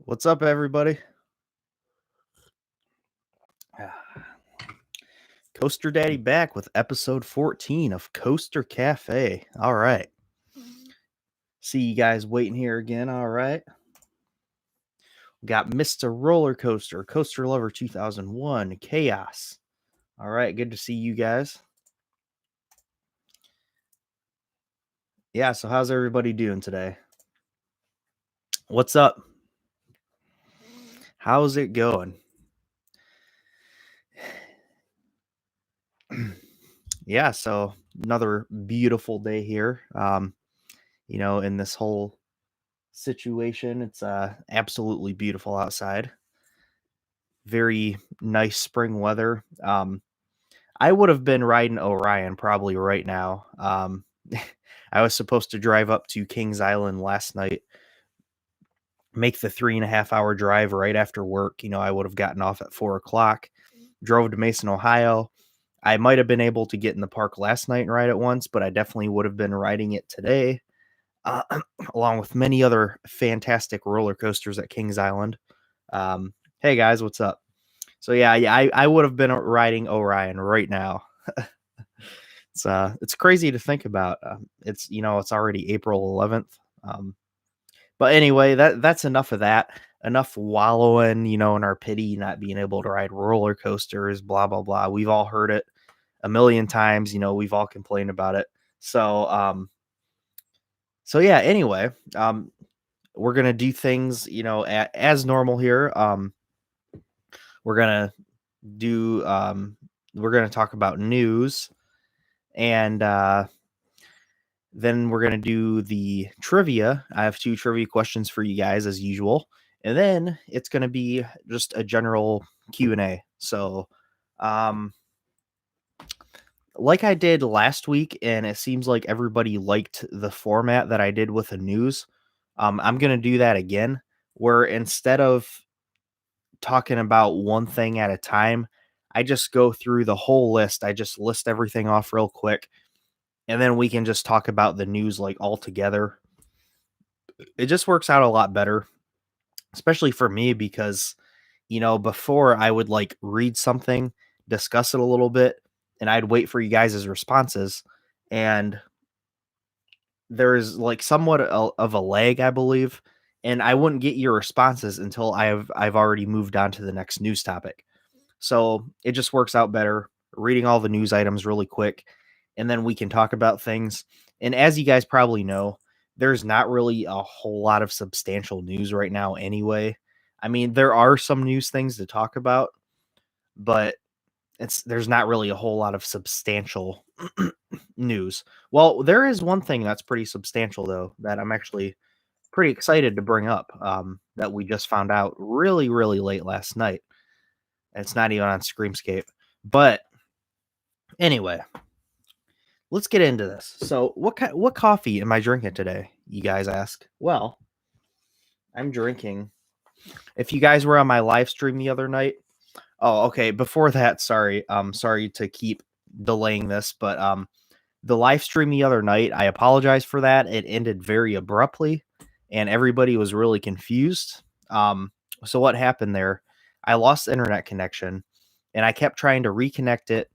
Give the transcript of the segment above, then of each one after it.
What's up, everybody? Coaster Daddy back with episode 14 of Coaster Cafe. All right. See you guys waiting here again. All right. Got Mr. Roller Coaster, Coaster Lover 2001, Chaos. All right. Good to see you guys. Yeah. So, how's everybody doing today? What's up? How's it going? Yeah. So, another beautiful day here. In this whole situation, it's absolutely beautiful outside. Very nice spring weather. I would have been riding Orion probably right now. I was supposed to drive up to Kings Island last night, make the 3.5 hour drive right after work. I would have gotten off at 4 o'clock, drove to Mason, Ohio. I might have been able to get in the park last night and ride it once, but I definitely would have been riding it today, along with many other fantastic roller coasters at Kings Island. Hey guys, what's up? So yeah, I would have been riding Orion right now. It's crazy to think about. It's already April 11th. But anyway, that's enough of that. Enough wallowing, in our pity, not being able to ride roller coasters, blah blah blah. We've all heard it a million times. We've all complained about it. So yeah. Anyway, we're gonna do things, as normal here. We're gonna do. We're gonna talk about news, and then we're going to do the trivia. I have 2 trivia questions for you guys as usual. And then it's going to be just a general Q&A. So, like I did last week, and it seems like everybody liked the format that I did with the news. I'm going to do that again, where instead of talking about one thing at a time, I just go through the whole list. I just list everything off real quick. And then we can just talk about the news like all together. It just works out a lot better, especially for me, because, before I would like read something, discuss it a little bit, and I'd wait for you guys' responses. And there's like somewhat of a lag, I believe. And I wouldn't get your responses until I've already moved on to the next news topic. So it just works out better reading all the news items really quick, and then we can talk about things. And as you guys probably know, there's not really a whole lot of substantial news right now anyway. I mean, there are some news things to talk about, but there's not really a whole lot of substantial news. Well, there is one thing that's pretty substantial though that I'm actually pretty excited to bring up, that we just found out really, really late last night. It's not even on Screamscape. But anyway, let's get into this. So, what coffee am I drinking today? You guys ask. Well, I'm drinking. If you guys were on my live stream the other night, oh, okay. Before that, sorry, sorry to keep delaying this, but the live stream the other night, I apologize for that. It ended very abruptly, and everybody was really confused. So what happened there? I lost internet connection, and I kept trying to reconnect it.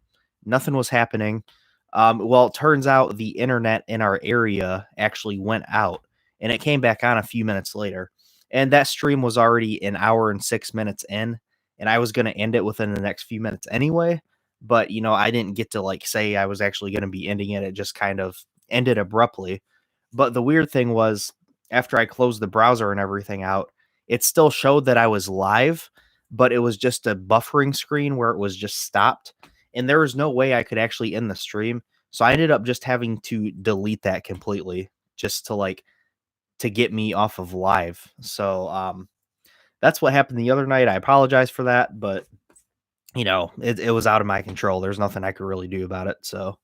Nothing was happening. Well, it turns out the internet in our area actually went out, and it came back on a few minutes later. And that stream was already an hour and 6 minutes in, and I was going to end it within the next few minutes anyway. But I didn't get to like say I was actually going to be ending it. It just kind of ended abruptly. But the weird thing was, after I closed the browser and everything out, it still showed that I was live, but it was just a buffering screen where it was just stopped, and there was no way I could actually end the stream. So I ended up just having to delete that completely just to get me off of live. So that's what happened the other night. I apologize for that, but it was out of my control. There's nothing I could really do about it. So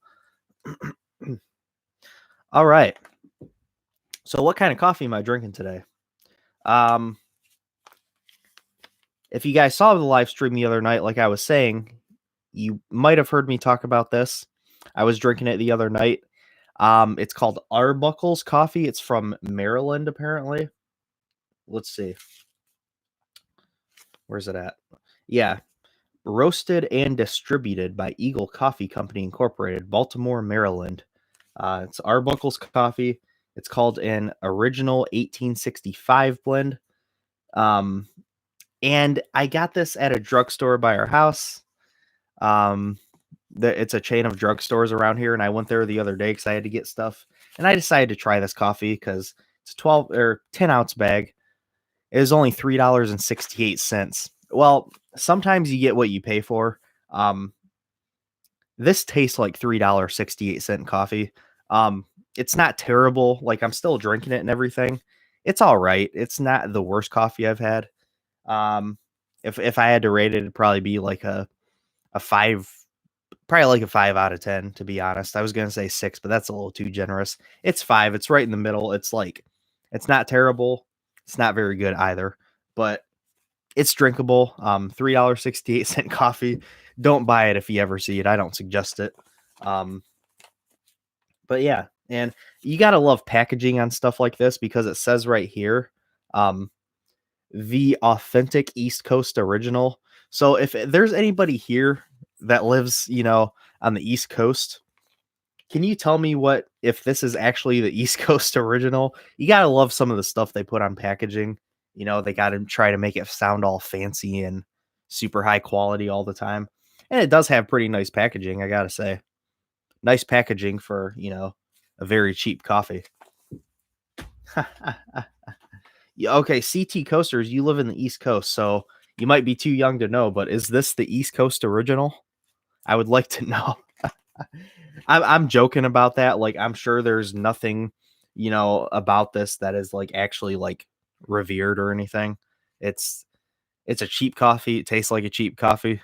all right. So what kind of coffee am I drinking today? If you guys saw the live stream the other night, like I was saying, you might have heard me talk about this. I was drinking it the other night. It's called Arbuckle's coffee. It's from Maryland, apparently. Let's see. Where's it at? Yeah, roasted and distributed by Eagle Coffee Company Incorporated, Baltimore, Maryland. It's Arbuckle's coffee. It's called an original 1865 blend. Um, and I got this at a drugstore by our house. Um, it's a chain of drugstores around here, and I went there the other day because I had to get stuff, and I decided to try this coffee because it's a 12 or 10 ounce bag. It is only $3.68. Well, sometimes you get what you pay for. Um, this tastes like $3.68 coffee. It's not terrible. Like, I'm still drinking it and everything. It's all right. It's not the worst coffee I've had. Um, if I had to rate it, it'd probably be like a 5, probably like a 5 out of 10, to be honest. I was gonna say 6, but that's a little too generous. It's 5. It's right in the middle. It's like, it's not terrible. It's not very good either, but it's drinkable. $3.68 coffee. Don't buy it if you ever see it. I don't suggest it. Um, but yeah, and you gotta love packaging on stuff like this because it says right here, um, the authentic East Coast original. So if there's anybody here that lives, on the East Coast, can you tell me what if this is actually the East Coast original? You gotta love some of the stuff they put on packaging. They gotta try to make it sound all fancy and super high quality all the time. And it does have pretty nice packaging, I gotta say. Nice packaging for, a very cheap coffee. Yeah, okay, CT Coasters, you live in the East Coast, so you might be too young to know, but is this the East Coast original? I would like to know. I'm joking about that. Like, I'm sure there's nothing, about this that is like actually like revered or anything. It's it's a cheap coffee. It tastes like a cheap coffee.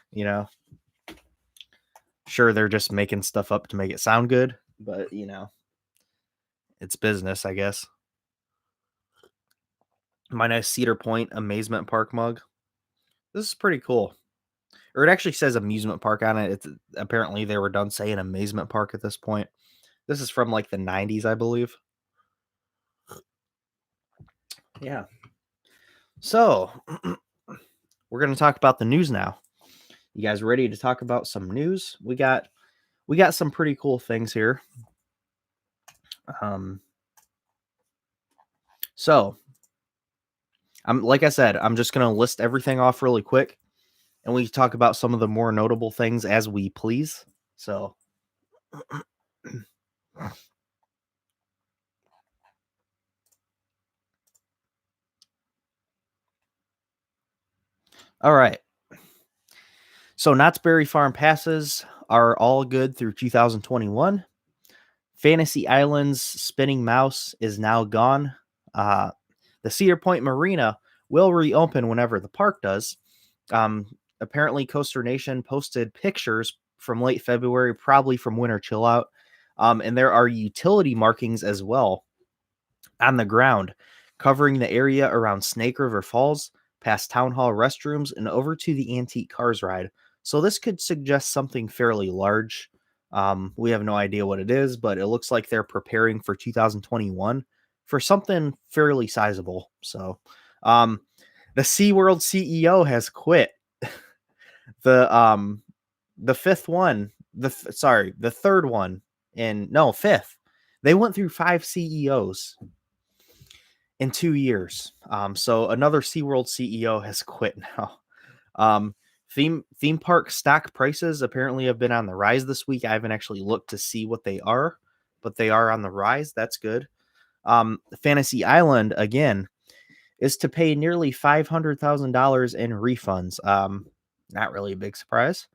Sure, they're just making stuff up to make it sound good, but it's business, I guess. My nice Cedar Point Amazement Park mug. This is pretty cool. Or it actually says amusement park on it. It's apparently they were done saying amazement park at this point. This is from like the 90s, I believe. Yeah. So, we're going to talk about the news now. You guys ready to talk about some news? We got some pretty cool things here. So, like I said, I'm just going to list everything off really quick, and we talk about some of the more notable things as we please. So, all right. So, Knott's Berry Farm passes are all good through 2021. Fantasy Island's spinning mouse is now gone. The Cedar Point Marina will reopen whenever the park does. Apparently, Coaster Nation posted pictures from late February, probably from winter chill out. And there are utility markings as well on the ground, covering the area around Snake River Falls, past Town Hall restrooms, and over to the Antique Cars ride. So this could suggest something fairly large. We have no idea what it is, but it looks like they're preparing for 2021 for something fairly sizable. So, the SeaWorld CEO has quit. The fifth one, the third one, and no, fifth. They went through 5 CEOs in 2 years. So another SeaWorld CEO has quit now. Theme park stock prices apparently have been on the rise this week. I haven't actually looked to see what they are, but they are on the rise. That's good. Fantasy Island again is to pay nearly $500,000 in refunds. Not really a big surprise.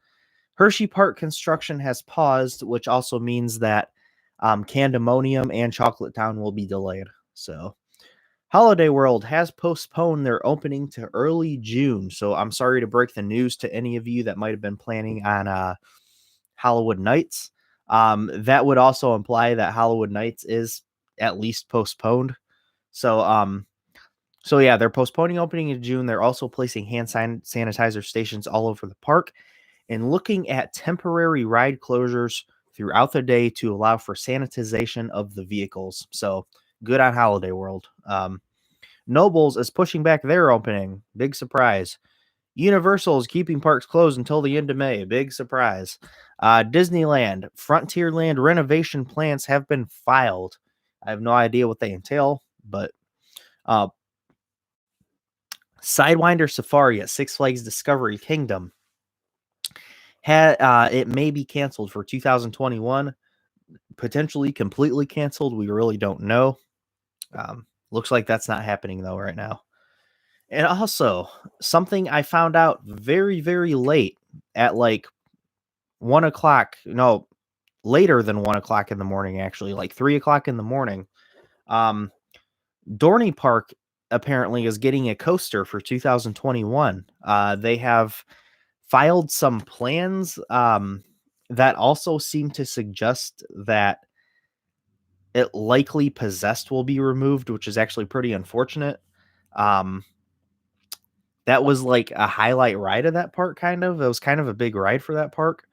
Hershey Park construction has paused, which also means that Candemonium and Chocolate Town will be delayed. So, Holiday World has postponed their opening to early June. So, I'm sorry to break the news to any of you that might have been planning on Hollywood Nights. That would also imply that Hollywood Nights is at least postponed. So yeah, they're postponing opening in June. They're also placing hand sanitizer stations all over the park and looking at temporary ride closures throughout the day to allow for sanitization of the vehicles. So good on Holiday World. Nobles is pushing back their opening. Big surprise. Universal is keeping parks closed until the end of May. Big surprise. Disneyland, Frontierland renovation plans have been filed. I have no idea what they entail, but uh, Sidewinder Safari at Six Flags Discovery Kingdom it may be canceled for 2021, potentially completely canceled. We really don't know. Looks like that's not happening though right now. And also, something I found out very, very late at like 1 o'clock. No, later than 1 o'clock in the morning, actually, like 3 o'clock in the morning. Um, Dorney Park apparently is getting a coaster for 2021. They have filed some plans that also seem to suggest that it likely Possessed will be removed, which is actually pretty unfortunate. Um, that was like a highlight ride of that park, kind of. It was kind of a big ride for that park,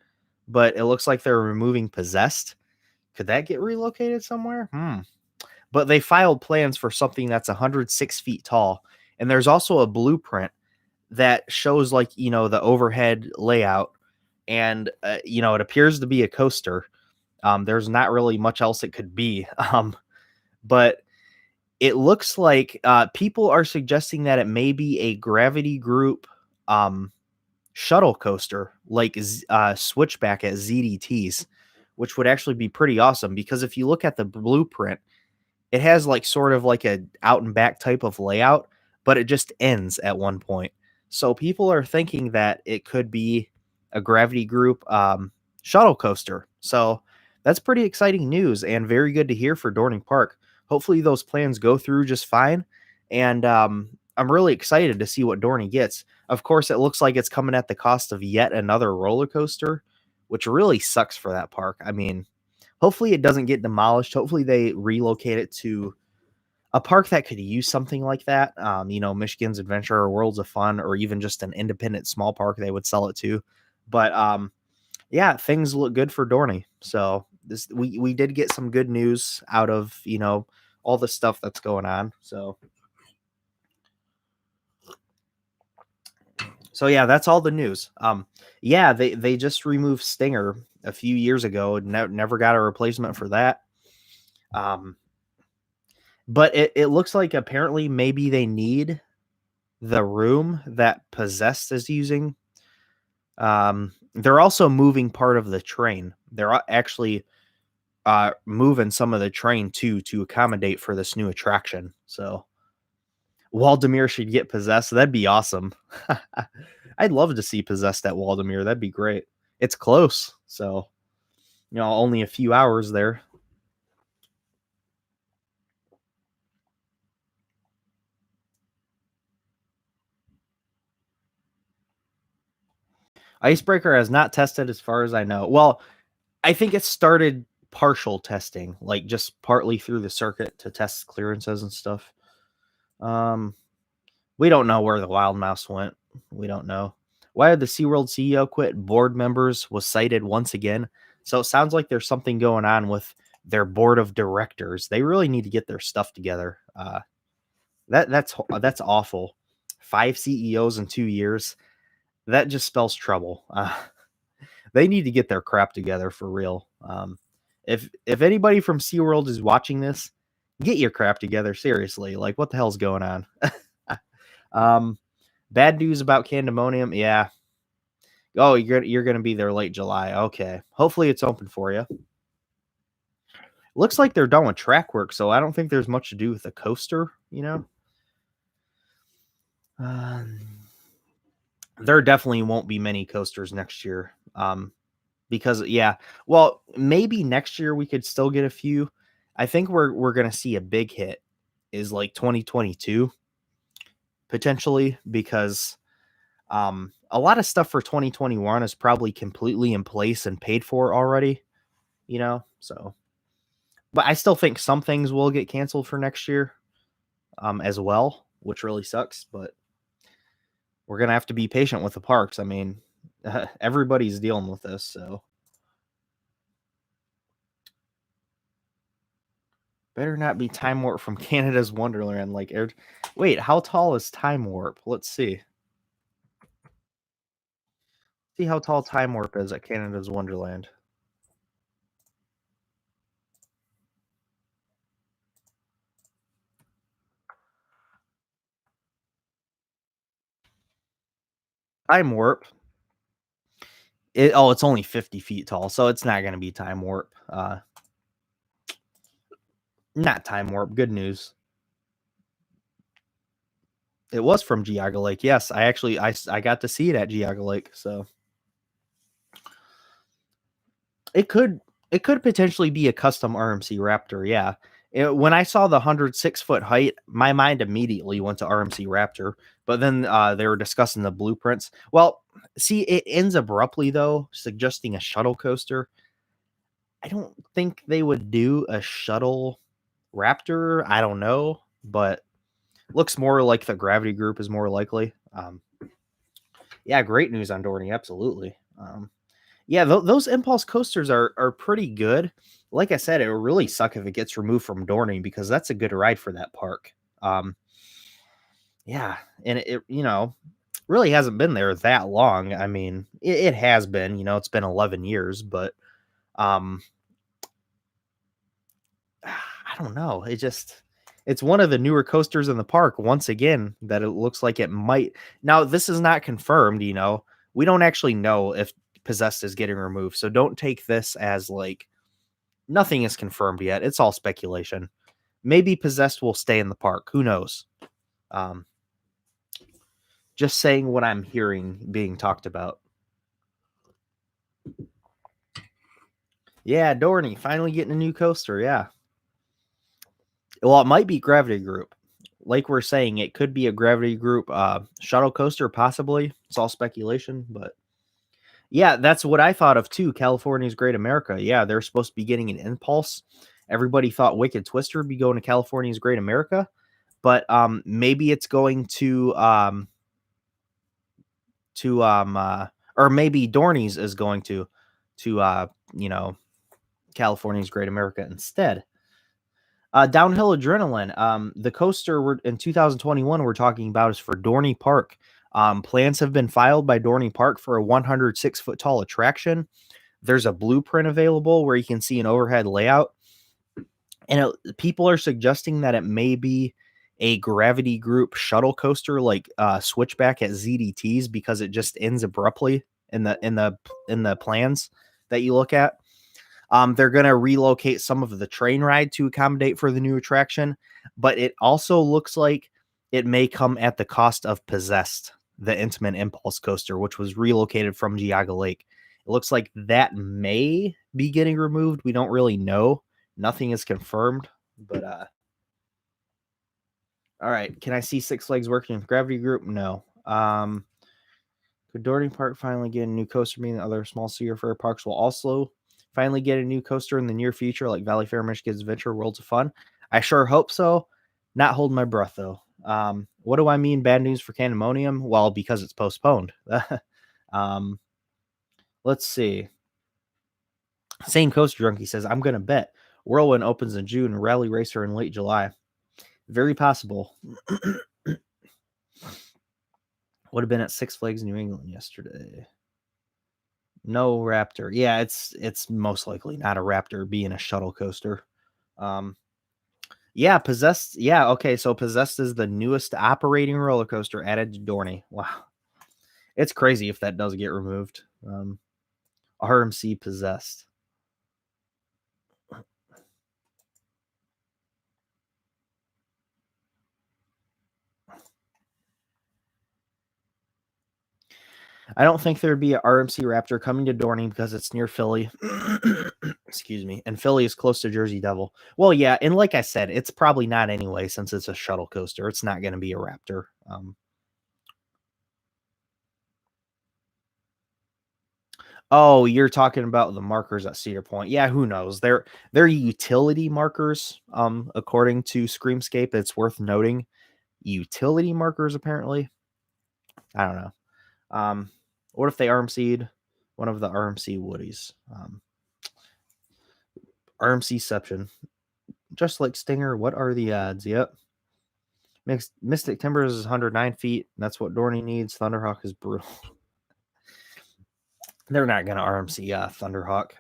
but it looks like they're removing Possessed. Could that get relocated somewhere? But they filed plans for something that's 106 feet tall. And there's also a blueprint that shows, like, the overhead layout. And, it appears to be a coaster. There's not really much else it could be. But it looks like people are suggesting that it may be a gravity group shuttle coaster, like Switchback at ZDTs, which would actually be pretty awesome. Because if you look at the blueprint, it has like sort of like a out and back type of layout, but it just ends at one point. So people are thinking that it could be a gravity group shuttle coaster. So that's pretty exciting news and very good to hear for Dorning Park. Hopefully those plans go through just fine. And I'm really excited to see what Dorney gets. Of course, it looks like it's coming at the cost of yet another roller coaster, which really sucks for that park. I mean, hopefully it doesn't get demolished. Hopefully they relocate it to a park that could use something like that. Michigan's Adventure or Worlds of Fun, or even just an independent small park they would sell it to. But yeah, things look good for Dorney. So we did get some good news out of all the stuff that's going on. So yeah, that's all the news. Yeah, they just removed Stinger a few years ago. Never got a replacement for that. But it looks like apparently maybe they need the room that Possessed is using. They're also moving part of the train. They're actually moving some of the train too to accommodate for this new attraction. So Waldemir should get Possessed. That'd be awesome. I'd love to see Possessed at Waldemir. That'd be great. It's close, so only a few hours there. Icebreaker has not tested as far as I know. Well, I think it started partial testing, like just partly through the circuit to test clearances and stuff. We don't know where the Wild Mouse went. We don't know. Why did the SeaWorld CEO quit? Board members was cited once again. So it sounds like there's something going on with their board of directors. They really need to get their stuff together. That's awful. 5 CEOs in 2 years. That just spells trouble. They need to get their crap together for real. If anybody from SeaWorld is watching this, get your crap together. Seriously, like what the hell's going on? Bad news about Candemonium. Yeah. Oh, you're gonna be there late July. Okay. Hopefully it's open for you. Looks like they're done with track work, so I don't think there's much to do with the coaster. There definitely won't be many coasters next year. Because well, maybe next year we could still get a few. I think we're gonna see a big hit is like 2022 potentially, because a lot of stuff for 2021 is probably completely in place and paid for already, so but I still think some things will get canceled for next year as well, which really sucks, but we're gonna have to be patient with the parks. I mean, everybody's dealing with this, so better not be Time Warp from Canada's Wonderland. Wait, how tall is Time Warp? Let's see. See how tall Time Warp is at Canada's Wonderland. Time Warp. It's only 50 feet tall, so it's not going to be Time Warp. Not Time Warp. Good news. It was from Geauga Lake. Yes, I got to see it at Geauga Lake. So it could potentially be a custom RMC Raptor. Yeah. When I saw the 106-foot height, my mind immediately went to RMC Raptor. But then they were discussing the blueprints. Well, see, it ends abruptly though, suggesting a shuttle coaster. I don't think they would do a shuttle Raptor. I don't know, but looks more like the Gravity Group is more likely. Yeah, great news on Dorney. Absolutely. Yeah, those impulse coasters are pretty good. Like I said, it will really suck if it gets removed from Dorney because that's a good ride for that park. Yeah, and it really hasn't been there that long. I mean, it has been. It's been 11 years, but um, I don't know. It's one of the newer coasters in the park once again that it looks like it might. Now, this is not confirmed, We don't actually know if Possessed is getting removed. So don't take this as like nothing is confirmed yet. It's all speculation. Maybe Possessed will stay in the park. Who knows? Um just saying what I'm hearing being talked about. Yeah, Dorney finally getting a new coaster. Yeah. Well, it might be Gravity Group. Like we're saying, it could be a Gravity Group shuttle coaster, possibly. It's all speculation, but yeah, that's what I thought of too. California's Great America. Yeah, they're supposed to be getting an impulse. Everybody thought Wicked Twister would be going to California's Great America, but maybe it's going or maybe Dorney's is going to California's Great America instead. Downhill Adrenaline. The coaster in 2021 we're talking about is for Dorney Park. Plans have been filed by Dorney Park for a 106-foot tall attraction. There's a blueprint available where you can see an overhead layout. And people are suggesting that it may be a Gravity Group shuttle coaster like Switchback at ZDT's because it just ends abruptly in the plans that you look at. They're going to relocate some of the train ride to accommodate for the new attraction, but it also looks like it may come at the cost of Possessed, the Intimate Impulse coaster, which was relocated from Geauga Lake. It looks like that may be getting removed. We don't really know. Nothing is confirmed, but all right. Can I see Six Flags working with Gravity Group? No. Could Dorney Park finally get a new coaster? Meaning other small Cedar Fair parks will also finally get a new coaster in the near future, like Valley Fair, Michigan's Adventure, Worlds of Fun. I sure hope so. Not holding my breath though. What do I mean? Bad news for Candemonium? Well, because it's postponed. Let's see. Same Coaster Junkie says, I'm going to bet Whirlwind opens in June, Rally Racer in late July. Very possible. Would have been at Six Flags New England yesterday. No Raptor. Yeah, it's most likely not a Raptor being a shuttle coaster. Yeah, Possessed. Yeah, okay. So Possessed is the newest operating roller coaster added to Dorney. Wow. It's crazy if that does get removed. RMC Possessed. I don't think there'd be a RMC Raptor coming to Dorney because it's near Philly. Excuse me. And Philly is close to Jersey Devil. Well, yeah, and like I said, it's probably not anyway since it's a shuttle coaster. It's not going to be a Raptor. Oh, you're talking about the markers at Cedar Point. Yeah, who knows? They're utility markers. According to Screamscape, it's worth noting. Utility markers, apparently. I don't know. What if they RMC'd one of the RMC Woodies? RMCception. Just like Stinger, what are the odds? Yep. Mystic Timbers is 109 feet. That's what Dorney needs. Thunderhawk is brutal. They're not going to RMC Thunderhawk.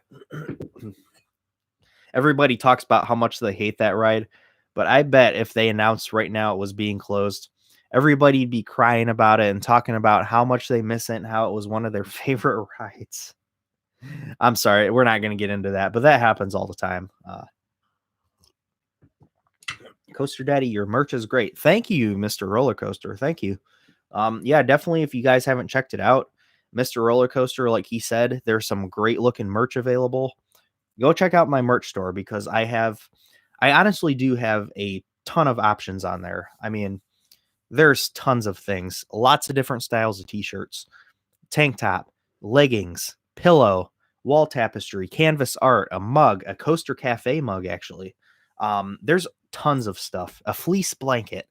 Everybody talks about how much they hate that ride, but I bet if they announced right now it was being closed, everybody'd be crying about it and talking about how much they miss it and how it was one of their favorite rides. I'm sorry, we're not going to get into that, but that happens all the time. Coaster Daddy, your merch is great. Thank you, Mr. Roller Coaster. Thank you. Yeah, definitely. If you guys haven't checked it out, Mr. Roller Coaster, like he said, there's some great looking merch available. Go check out my merch store because I honestly do have a ton of options on there. I mean, there's tons of things, lots of different styles of t-shirts, tank top, leggings, pillow, wall tapestry, canvas art, a mug, a Coaster Cafe mug, actually. There's tons of stuff, a fleece blanket,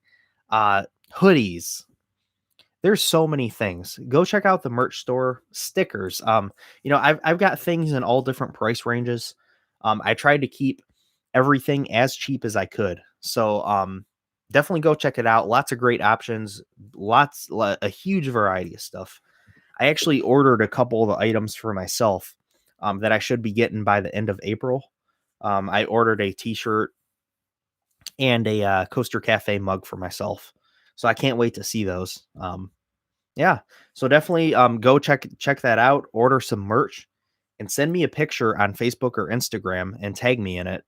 hoodies. There's so many things. Go check out the merch store. Stickers. I've got things in all different price ranges. I tried to keep everything as cheap as I could. So definitely go check it out. Lots of great options. A huge variety of stuff. I actually ordered a couple of the items for myself that I should be getting by the end of April. I ordered a t-shirt and a Coaster Cafe mug for myself. So I can't wait to see those. Yeah. So definitely go check that out, order some merch, and send me a picture on Facebook or Instagram and tag me in it.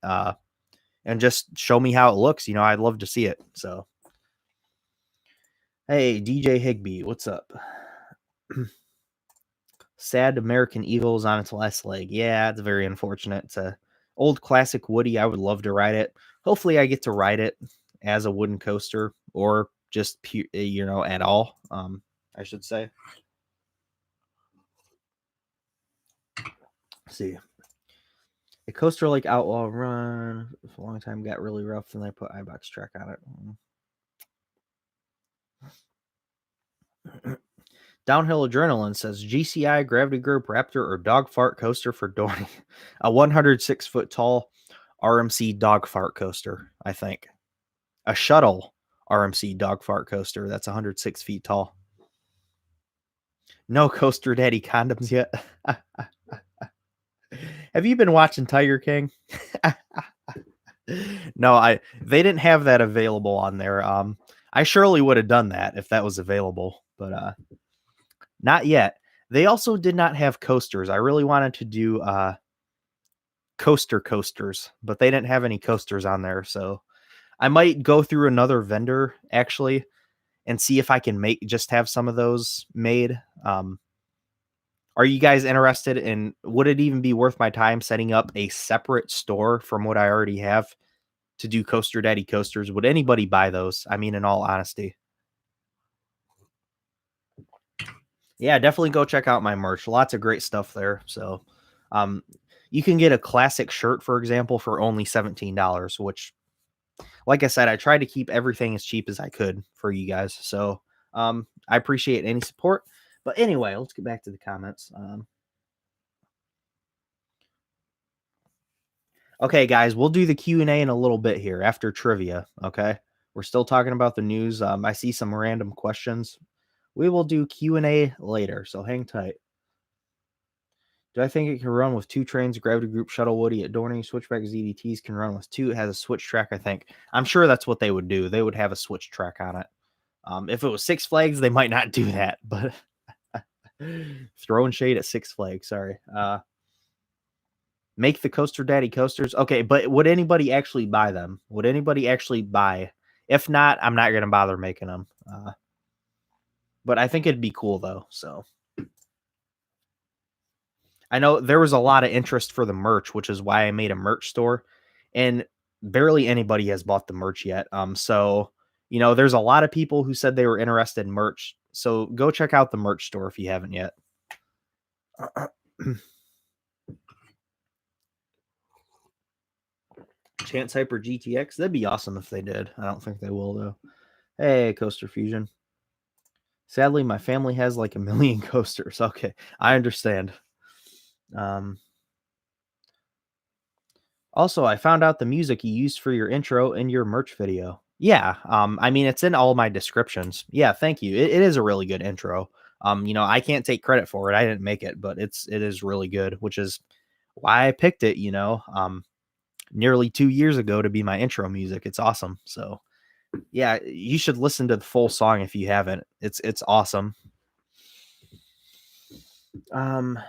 And just show me how it looks. I'd love to see it. So hey, DJ Higby, what's up? Sad American Eagle is on its last leg. Yeah, it's very unfortunate. It's a old classic Woody. I would love to ride it. Hopefully I get to ride it as a wooden coaster or just at all. I should say. Let's see. A coaster like Outlaw Run for a long time got really rough, and they put iBox track on it. Downhill Adrenaline says GCI, Gravity Group, Raptor, or Dog Fart Coaster for Dorney. A 106 foot tall RMC Dog Fart Coaster, I think. A shuttle RMC Dog Fart Coaster that's 106 feet tall. No Coaster Daddy condoms yet. Have you been watching Tiger King? No, they didn't have that available on there. I surely would have done that if that was available, but not yet. They also did not have coasters. I really wanted to do coasters, but they didn't have any coasters on there, so I might go through another vendor actually and see if I can have some of those made. Are you guys interested in, would it even be worth my time setting up a separate store from what I already have to do Coaster Daddy coasters? Would anybody buy those? I mean, in all honesty. Yeah, definitely go check out my merch. Lots of great stuff there. So you can get a classic shirt, for example, for only $17, which, like I said, I tried to keep everything as cheap as I could for you guys. So I appreciate any support. But anyway, let's get back to the comments. Okay, guys, we'll do the Q&A in a little bit here after trivia, okay? We're still talking about the news. I see some random questions. We will do Q&A later, so hang tight. Do I think it can run with 2 trains? Gravity Group Shuttle Woody at Dorney. Switchback ZDTs can run with 2. It has a switch track, I think. I'm sure that's what they would do. They would have a switch track on it. If it was Six Flags, they might not do that, but throwing shade at Six Flags, sorry. Make the Coaster Daddy coasters. Okay, but would anybody actually buy them? Would anybody actually buy? If not, I'm not going to bother making them. But I think it'd be cool, though, so. I know there was a lot of interest for the merch, which is why I made a merch store, and barely anybody has bought the merch yet. So, there's a lot of people who said they were interested in merch. So go check out the merch store if you haven't yet. Chance Hyper GTX. That'd be awesome if they did. I don't think they will, though. Hey, Coaster Fusion. Sadly, my family has like 1 million coasters. Okay, I understand. Also, I found out the music you used for your intro in your merch video. Yeah, I mean, it's in all my descriptions. Yeah, thank you. It is a really good intro. I can't take credit for it. I didn't make it, but it is really good, which is why I picked it, nearly 2 years ago to be my intro music. It's awesome. So, yeah, you should listen to the full song if you haven't. It's awesome. Um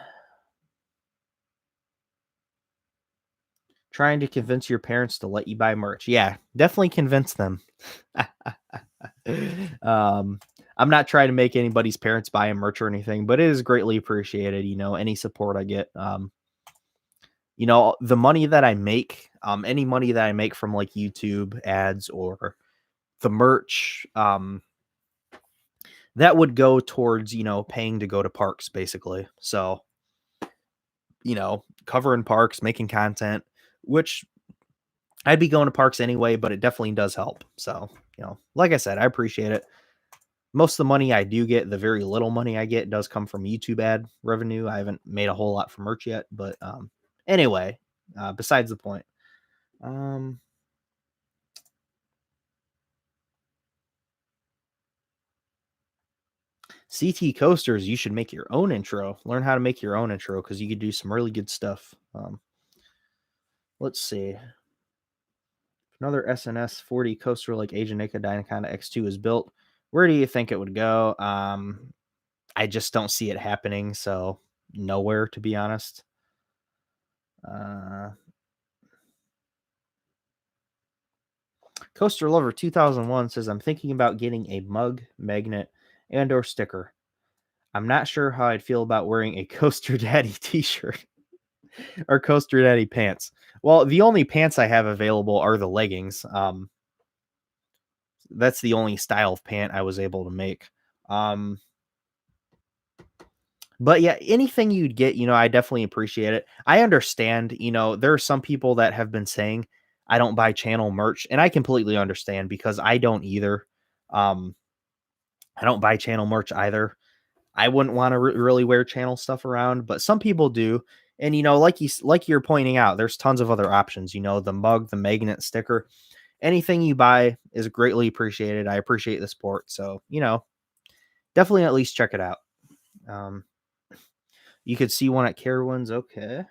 Trying to convince your parents to let you buy merch. Yeah, definitely convince them. um, I'm not trying to make anybody's parents buy a merch or anything, but it is greatly appreciated, any support I get. The money that I make, any money that I make from like YouTube ads or the merch, that would go towards, paying to go to parks basically. So, covering parks, making content, which I'd be going to parks anyway, but it definitely does help. So, like I said, I appreciate it. Most of the money I do get, the very little money I get does come from YouTube ad revenue. I haven't made a whole lot from merch yet, but anyway, besides the point. Um CT coasters, you should make your own intro. Learn how to make your own intro because you could do some really good stuff. Let's see. Another SNS 40 coaster like Asianica Dynacon X2 is built. Where do you think it would go? I just don't see it happening, so nowhere, to be honest. Coaster Lover 2001 says, I'm thinking about getting a mug, magnet, and or sticker. I'm not sure how I'd feel about wearing a Coaster Daddy t-shirt or Coaster Daddy pants. Well, the only pants I have available are the leggings. That's the only style of pant I was able to make. But yeah, anything you'd get, I definitely appreciate it. I understand, there are some people that have been saying I don't buy channel merch, and I completely understand because I don't either. Um, I don't buy channel merch either. I wouldn't want to really wear channel stuff around, but some people do. And like you're pointing out, there's tons of other options. The mug, the magnet, sticker, anything you buy is greatly appreciated. I appreciate the support, so definitely at least check it out. You could see one at Carowinds. Okay.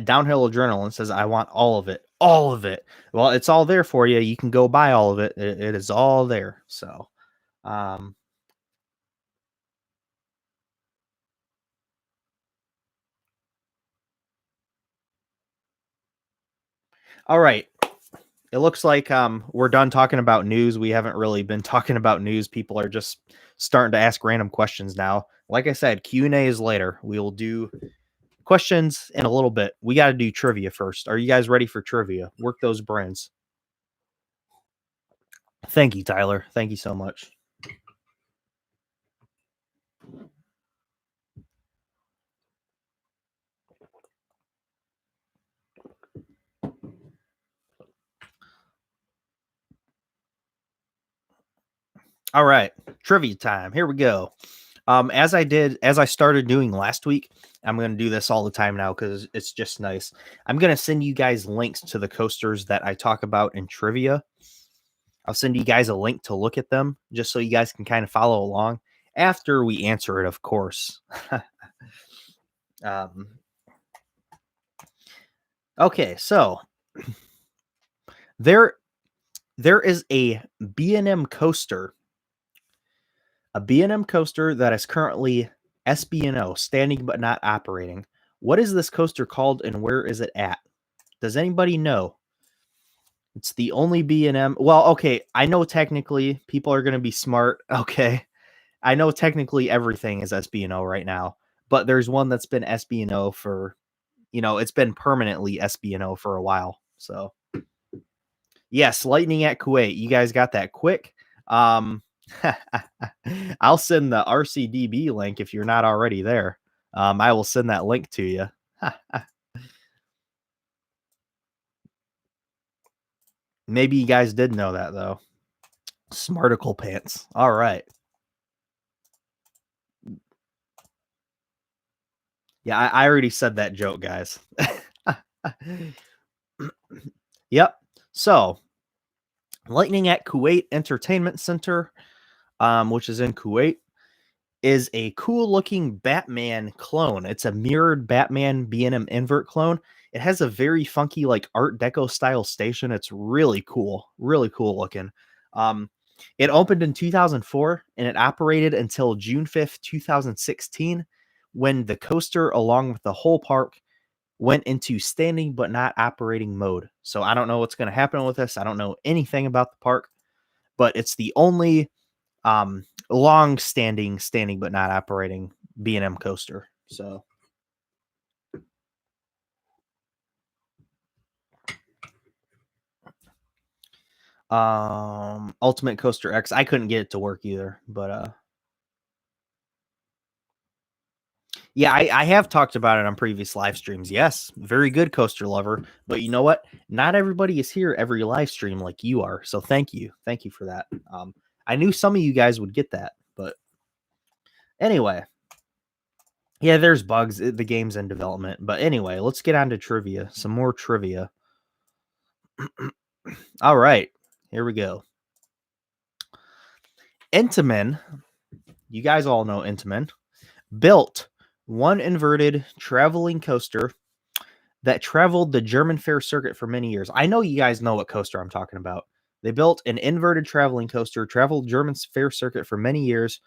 Downhill Adrenaline says, I want all of it. All of it. Well, it's all there for you. You can go buy all of it. It is all there. So, um, all right. It looks like we're done talking about news. We haven't really been talking about news. People are just starting to ask random questions now. Like I said, Q&A is later. We will do questions in a little bit. We got to do trivia first. Are you guys ready for trivia? Work those brains. Thank you, Tyler. Thank you so much. All right, trivia time. Here we go. As I started doing last week, I'm going to do this all the time now because it's just nice. I'm going to send you guys links to the coasters that I talk about in trivia. I'll send you guys a link to look at them just so you guys can kind of follow along after we answer it, of course. um, okay, so there is a B&M coaster, that is currently SB&O, standing but not operating. What is this coaster called and where is it at? Does anybody know? It's the only B&M. Well, okay, I know technically people are going to be smart. Okay. I know technically everything is SB&O right now, but there's one that's been SB&O for, it's been permanently SB&O for a while. So, yes, Lightning at Kuwait. You guys got that quick. I'll send the RCDB link if you're not already there. I will send that link to you. Maybe you guys did know that though. Smarticle pants. All right. Yeah, I already said that joke, guys. Yep. So Lightning at Kuwait Entertainment Center, which is in Kuwait, is a cool looking Batman clone. It's a mirrored Batman B&M invert clone. It has a very funky, like Art Deco style station. It's really cool looking. Um, it opened in 2004 and it operated until June 5th, 2016, when the coaster, along with the whole park, went into standing but not operating mode. So I don't know what's going to happen with this. I don't know anything about the park, but it's the only long standing but not operating B&M coaster. So Ultimate Coaster X, I couldn't get it to work either, but yeah, I have talked about it on previous live streams. Yes, very good coaster lover, but you know what? Not everybody is here every live stream like you are. So thank you for that. I knew some of you guys would get that, but anyway, yeah, there's bugs. The game's in development, but anyway, let's get on to trivia. Some more trivia. All right, here we go. Intamin, you guys all know Intamin, built one inverted traveling coaster that traveled the German fair circuit for many years. I know you guys know what coaster I'm talking about. They built an inverted traveling coaster, traveled German fair circuit for many years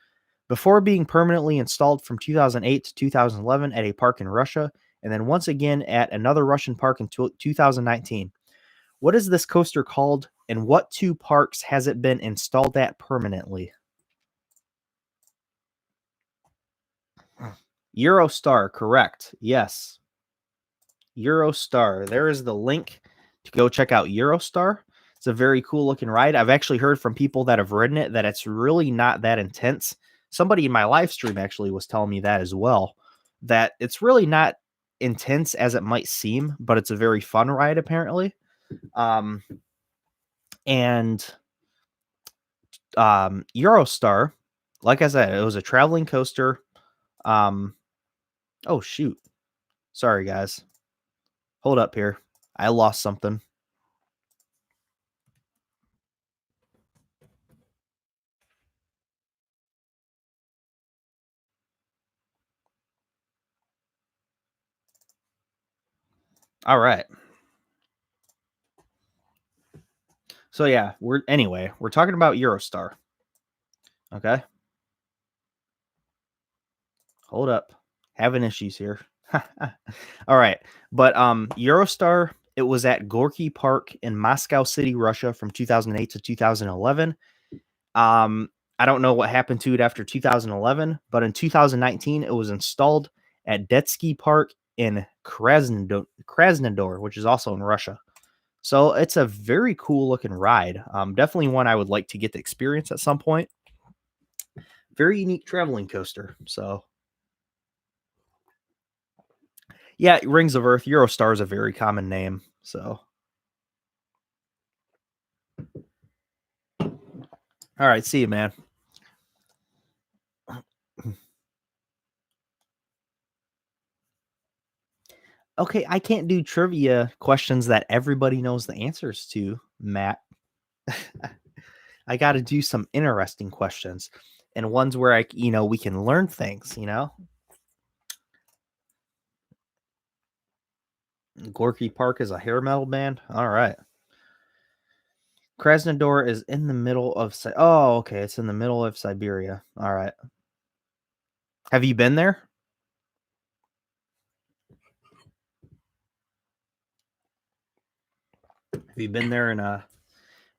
before being permanently installed from 2008 to 2011 at a park in Russia, and then once again at another Russian park in 2019. What is this coaster called, and what two parks has it been installed at permanently? Eurostar, correct. Yes. Eurostar. There is the link to go check out Eurostar. It's a very cool looking ride. I've actually heard from people that have ridden it that it's really not that intense. Somebody in my live stream actually was telling me that as well, that it's really not intense as it might seem, but it's a very fun ride apparently. And Eurostar, like I said, it was a traveling coaster. Oh shoot. Sorry guys. Hold up here. I lost something. All right. So yeah, we're talking about Eurostar. Okay. Hold up. Having issues here. All right. But Eurostar, it was at Gorky Park in Moscow City, Russia from 2008 to 2011. I don't know what happened to it after 2011, but in 2019 it was installed at Detsky Park in Krasnodar, which is also in Russia. So it's a very cool looking ride. Definitely one I would like to get to experience at some point. Very unique traveling coaster. So yeah, Rings of Earth. Eurostar is a very common name. So all right, see you, man. Okay, I can't do trivia questions that everybody knows the answers to, Matt. I got to do some interesting questions and ones where we can learn things. Gorky Park is a hair metal band. All right. Krasnodar is in the middle of oh, okay, it's in the middle of Siberia. All right. Have you been there? Have you been there and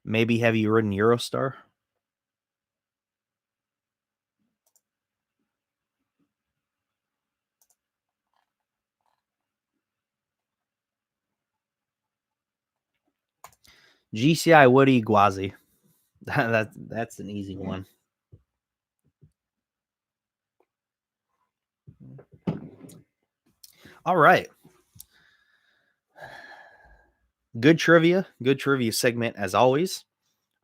maybe have you ridden Eurostar? GCI Woody Gwazi. That's an easy one. All right. Good trivia segment as always.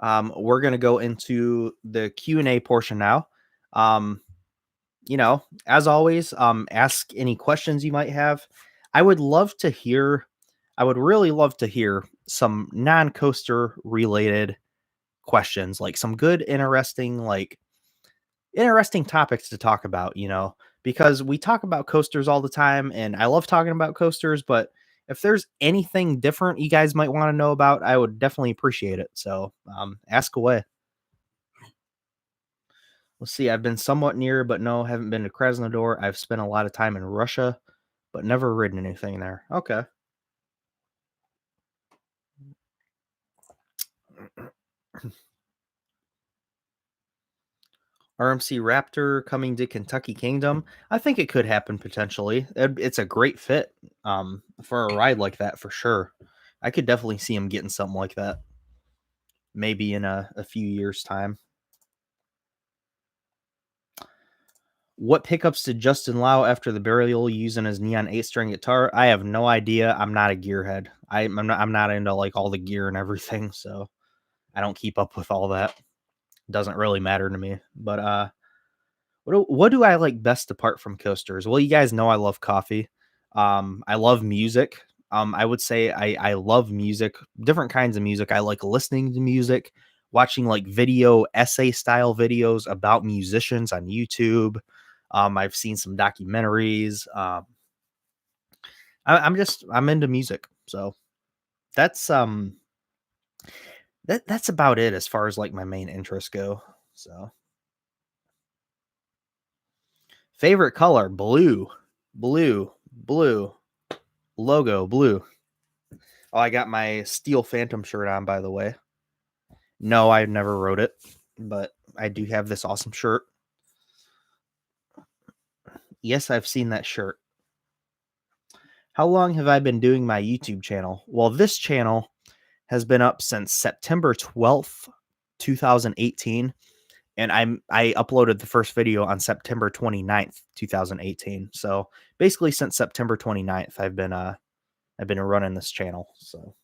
We're going to go into the Q&A portion now. As always, ask any questions you might have. I would really love to hear some non-coaster related questions, like some good, interesting topics to talk about, because we talk about coasters all the time and I love talking about coasters, but if there's anything different you guys might want to know about, I would definitely appreciate it. So, ask away. Let's see. I've been somewhat near, but no, haven't been to Krasnodar. I've spent a lot of time in Russia, but never ridden anything there. Okay. RMC Raptor coming to Kentucky Kingdom. I think it could happen potentially. It's a great fit for a ride like that for sure. I could definitely see him getting something like that maybe in a few years' time. What pickups did Justin Lau after the burial using his neon 8-string guitar? I have no idea. I'm not a gearhead. I'm not into like all the gear and everything, so I don't keep up with all that. Doesn't really matter to me. But what do I like best apart from coasters? Well, you guys know I love coffee. I love music. I would say I love music, different kinds of music. I like listening to music, watching like video essay style videos about musicians on YouTube. I've seen some documentaries. I'm into music, so that's that's about it as far as like my main interests go. So favorite color, blue, blue, blue, logo, blue. Oh, I got my Steel Phantom shirt on, by the way. No, I never wrote it, but I do have this awesome shirt. Yes, I've seen that shirt. How long have I been doing my YouTube channel? Well, this channel has been up since September 12th, 2018, and I uploaded the first video on September 29th, 2018. So basically since September 29th, I've been running this channel. So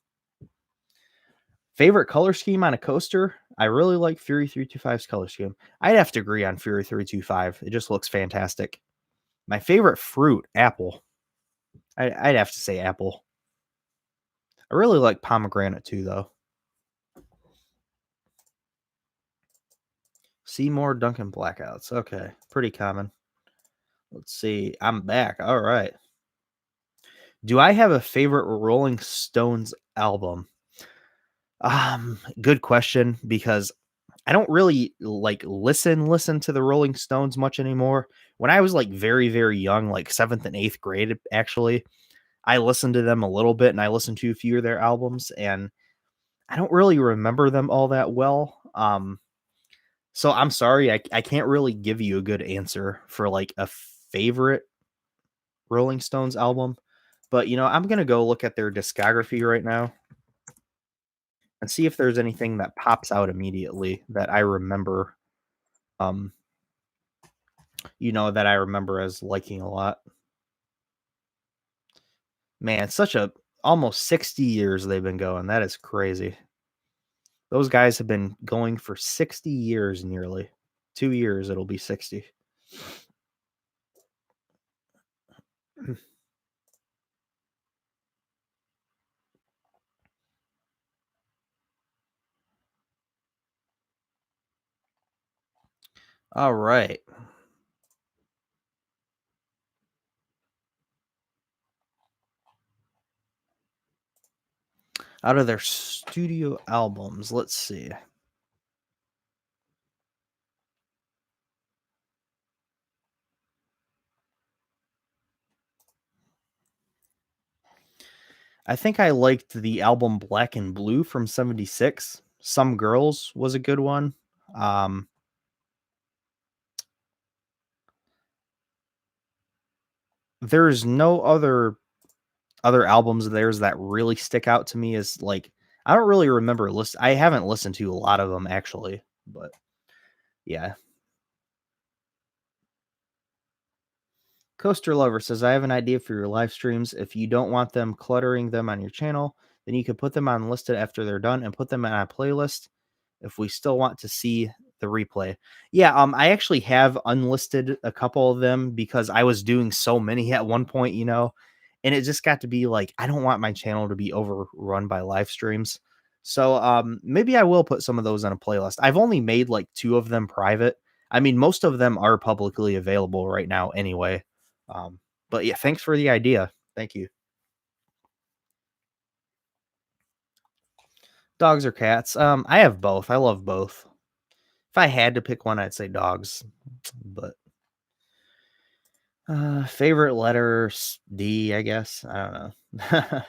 favorite color scheme on a coaster? I really like Fury 325's color scheme. I'd have to agree on Fury 325. It just looks fantastic. My favorite fruit, apple. I'd have to say apple. I really like pomegranate too, though. Seymour Duncan blackouts. Okay, pretty common. Let's see. I'm back. All right. Do I have a favorite Rolling Stones album? Good question because I don't really like listen to the Rolling Stones much anymore. When I was like very very young, like 7th and 8th grade actually, I listened to them a little bit and I listened to a few of their albums and I don't really remember them all that well. So I'm sorry I can't really give you a good answer for like a favorite Rolling Stones album, but I'm going to go look at their discography right now and see if there's anything that pops out immediately that I remember um that I remember as liking a lot. Man, it's such a almost 60 years they've been going. That is crazy. Those guys have been going for 60 years nearly. 2 years it'll be 60. All right. Out of their studio albums, let's see. I think I liked the album Black and Blue from 76. Some Girls was a good one. Um there's no other albums of theirs that really stick out to me as like I don't really remember I haven't listened to a lot of them actually, but yeah. Coaster Lover says, I have an idea for your live streams. If you don't want them cluttering them on your channel, then you could put them on listed after they're done and put them on a playlist if we still want to see the replay. Yeah, I actually have unlisted a couple of them because I was doing so many at one point, and it just got to be like, I don't want my channel to be overrun by live streams. So, maybe I will put some of those on a playlist. I've only made like 2 of them private. I mean, most of them are publicly available right now anyway. Um, but yeah, thanks for the idea. Thank you. Dogs or cats? I have both. I love both. If I had to pick one, I'd say dogs. But favorite letters D, I guess. I don't know.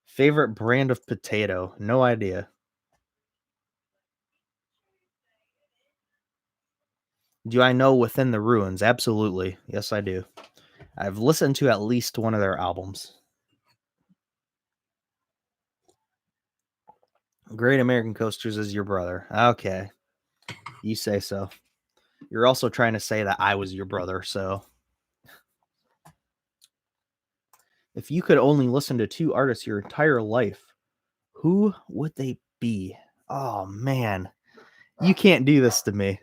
Favorite brand of potato? No idea. Do I know Within the Ruins? Absolutely. Yes, I do. I've listened to at least one of their albums. Great American Coasters is your brother. Okay. You say so. You're also trying to say that I was your brother, so if you could only listen to 2 artists your entire life, who would they be? Oh man, you can't do this to me.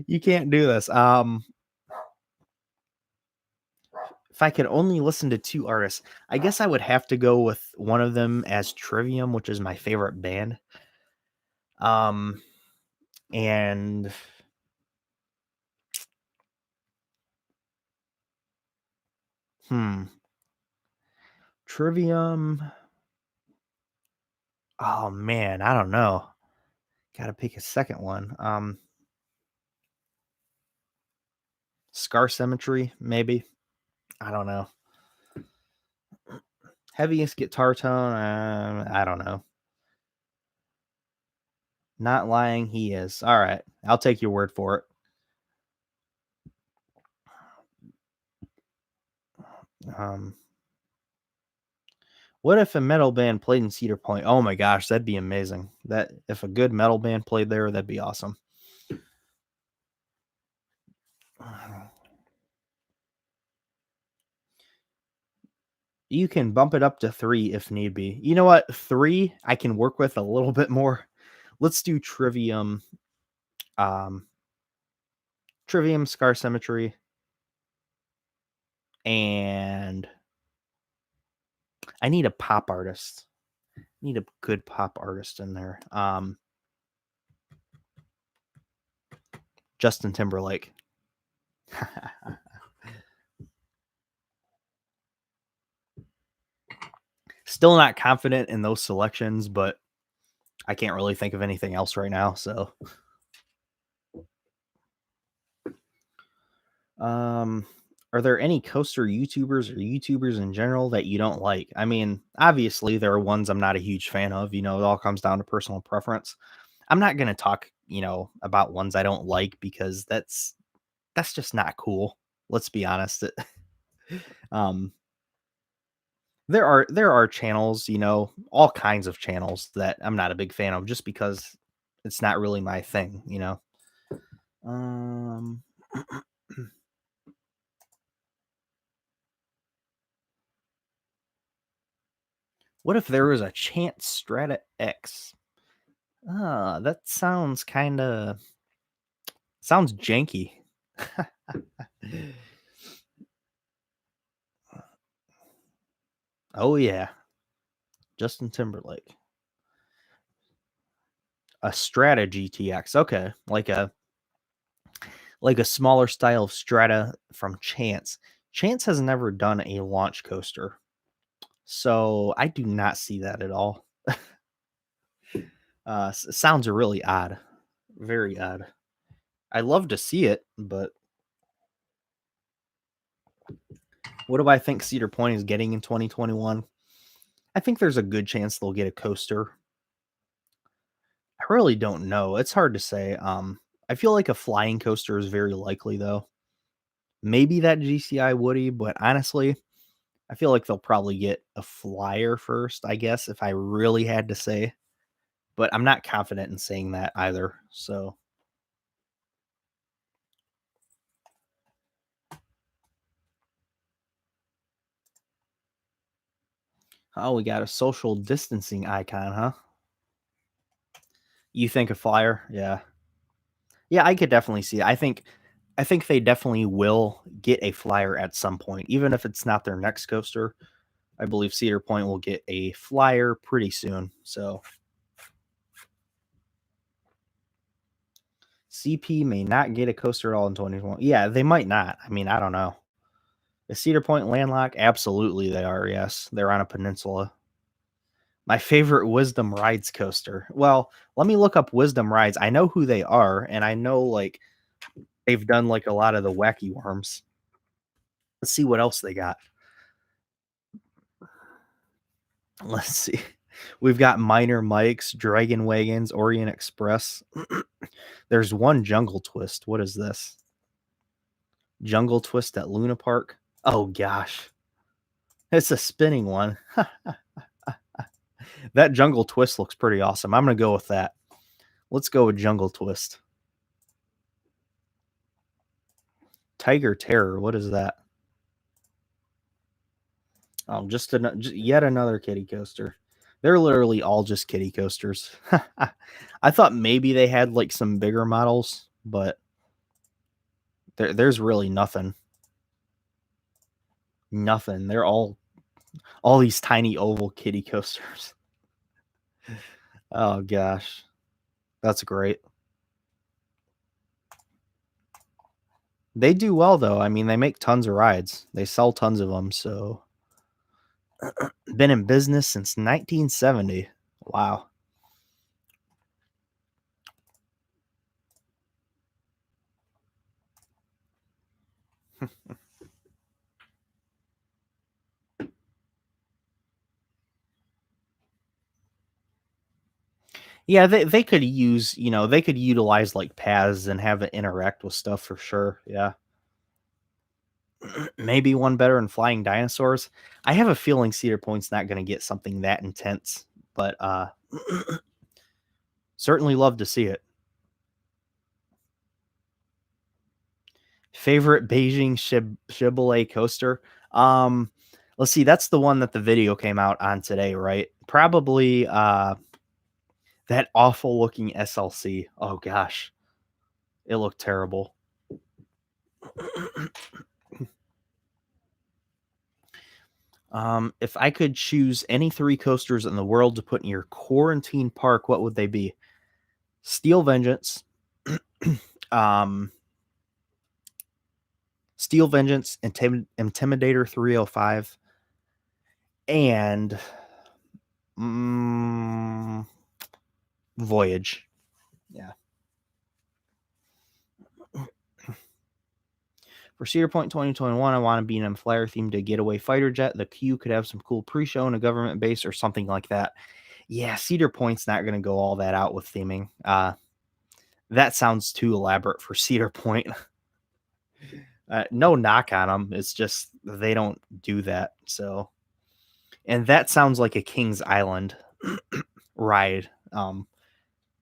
You can't do this. If I could only listen to 2 artists, I guess I would have to go with one of them as Trivium, which is my favorite band. Um, and hmm, Trivium. Oh man, I don't know. Got to pick a second one. Scar Symmetry, maybe. I don't know. Heaviest guitar tone, I don't know. Not lying, he is. All right, I'll take your word for it. Um, what if a metal band played in Cedar Point? Oh my gosh, that'd be amazing. That if a good metal band played there, that'd be awesome. You can bump it up to 3 if need be. You know what? 3 I can work with a little bit more. Let's do um, Trivium, Scar Symmetry, and I need a pop artist. Need a good pop artist in there. Justin Timberlake. Still not confident in those selections, but I can't really think of anything else right now. So, um, are there any coaster YouTubers or YouTubers in general that you don't like? I mean, obviously there are ones I'm not a huge fan of. It all comes down to personal preference. I'm not going to talk, about ones I don't like because that's just not cool. Let's be honest. um, there are channels, all kinds of channels that I'm not a big fan of just because it's not really my thing. Um, what if there was a Chance Strata X? That sounds janky. Oh yeah, Justin Timberlake. A Strata GTX. Okay, like a smaller style of Strata from Chance. Chance has never done a launch coaster, so I do not see that at all. Sounds really odd, very odd. I love to see it, but what do I think Cedar Point is getting in 2021? I think there's a good chance they'll get a coaster. I really don't know. It's hard to say. I feel like a flying coaster is very likely though. Maybe that GCI Woody, but honestly, I feel like they'll probably get a flyer first, I guess, if I really had to say. But I'm not confident in saying that either. So, oh, we got a social distancing icon, huh? You think a flyer? Yeah. Yeah, I could definitely see it. I think they definitely will get a flyer at some point, even if it's not their next coaster. I believe Cedar Point will get a flyer pretty soon. So CP may not get a coaster at all in 2020. Yeah, they might not. I mean, I don't know. Is Cedar Point landlocked? Absolutely, they are. Yes, they're on a peninsula. My favorite Wisdom Rides coaster. Well, let me look up Wisdom Rides. I know who they are, and I know like they've done like a lot of the wacky worms. Let's see what else they got. Let's see. We've got Minor Mike's, Dragon Wagons, Orient Express. There's one Jungle Twist. What is this? Jungle Twist at Luna Park. Oh gosh. It's a spinning one. That Jungle Twist looks pretty awesome. I'm going to go with that. Let's go with Jungle Twist. Tiger Terror. What is that? Just yet another kiddie coaster. They're literally all just kiddie coasters. I thought maybe they had like some bigger models, but there's really nothing. Nothing. They're all these tiny oval kiddie coasters. Oh gosh. That's great. They do well though. I mean, they make tons of rides. They sell tons of them, so been in business since 1970. Wow. Yeah, they could use, they could utilize like paths and have it interact with stuff for sure. Yeah. Maybe one better than flying dinosaurs. I have a feeling Cedar Point's not going to get something that intense, but certainly love to see it. Favorite Beijing Shibboleth coaster? Let's see, that's the one that the video came out on today, right? Probably that awful looking SLC. Oh gosh. It looked terrible. If I could choose any 3 coasters in the world to put in your quarantine park, what would they be? Steel Vengeance, Steel Vengeance, Intimidator 305, and Voyage. Yeah. For Cedar Point 2021, I want to be in a flyer themed getaway fighter jet. The queue could have some cool pre-show in a government base or something like that. Yeah, Cedar Point's not going to go all that out with theming. That sounds too elaborate for Cedar Point. No knock on them. It's just they don't do that. So, and that sounds like a Kings Island ride.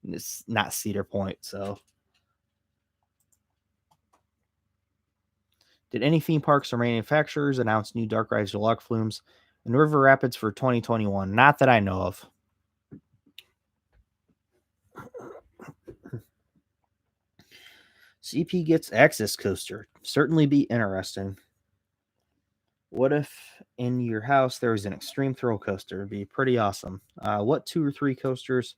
It's not Cedar Point. So, did any theme parks or manufacturers announce new Dark Rides Deluxe flumes in River Rapids for 2021? Not that I know of. CP gets Access Coaster. Certainly be interesting. What if in your house there was an extreme thrill coaster? It'd be pretty awesome. What 2 or 3 coasters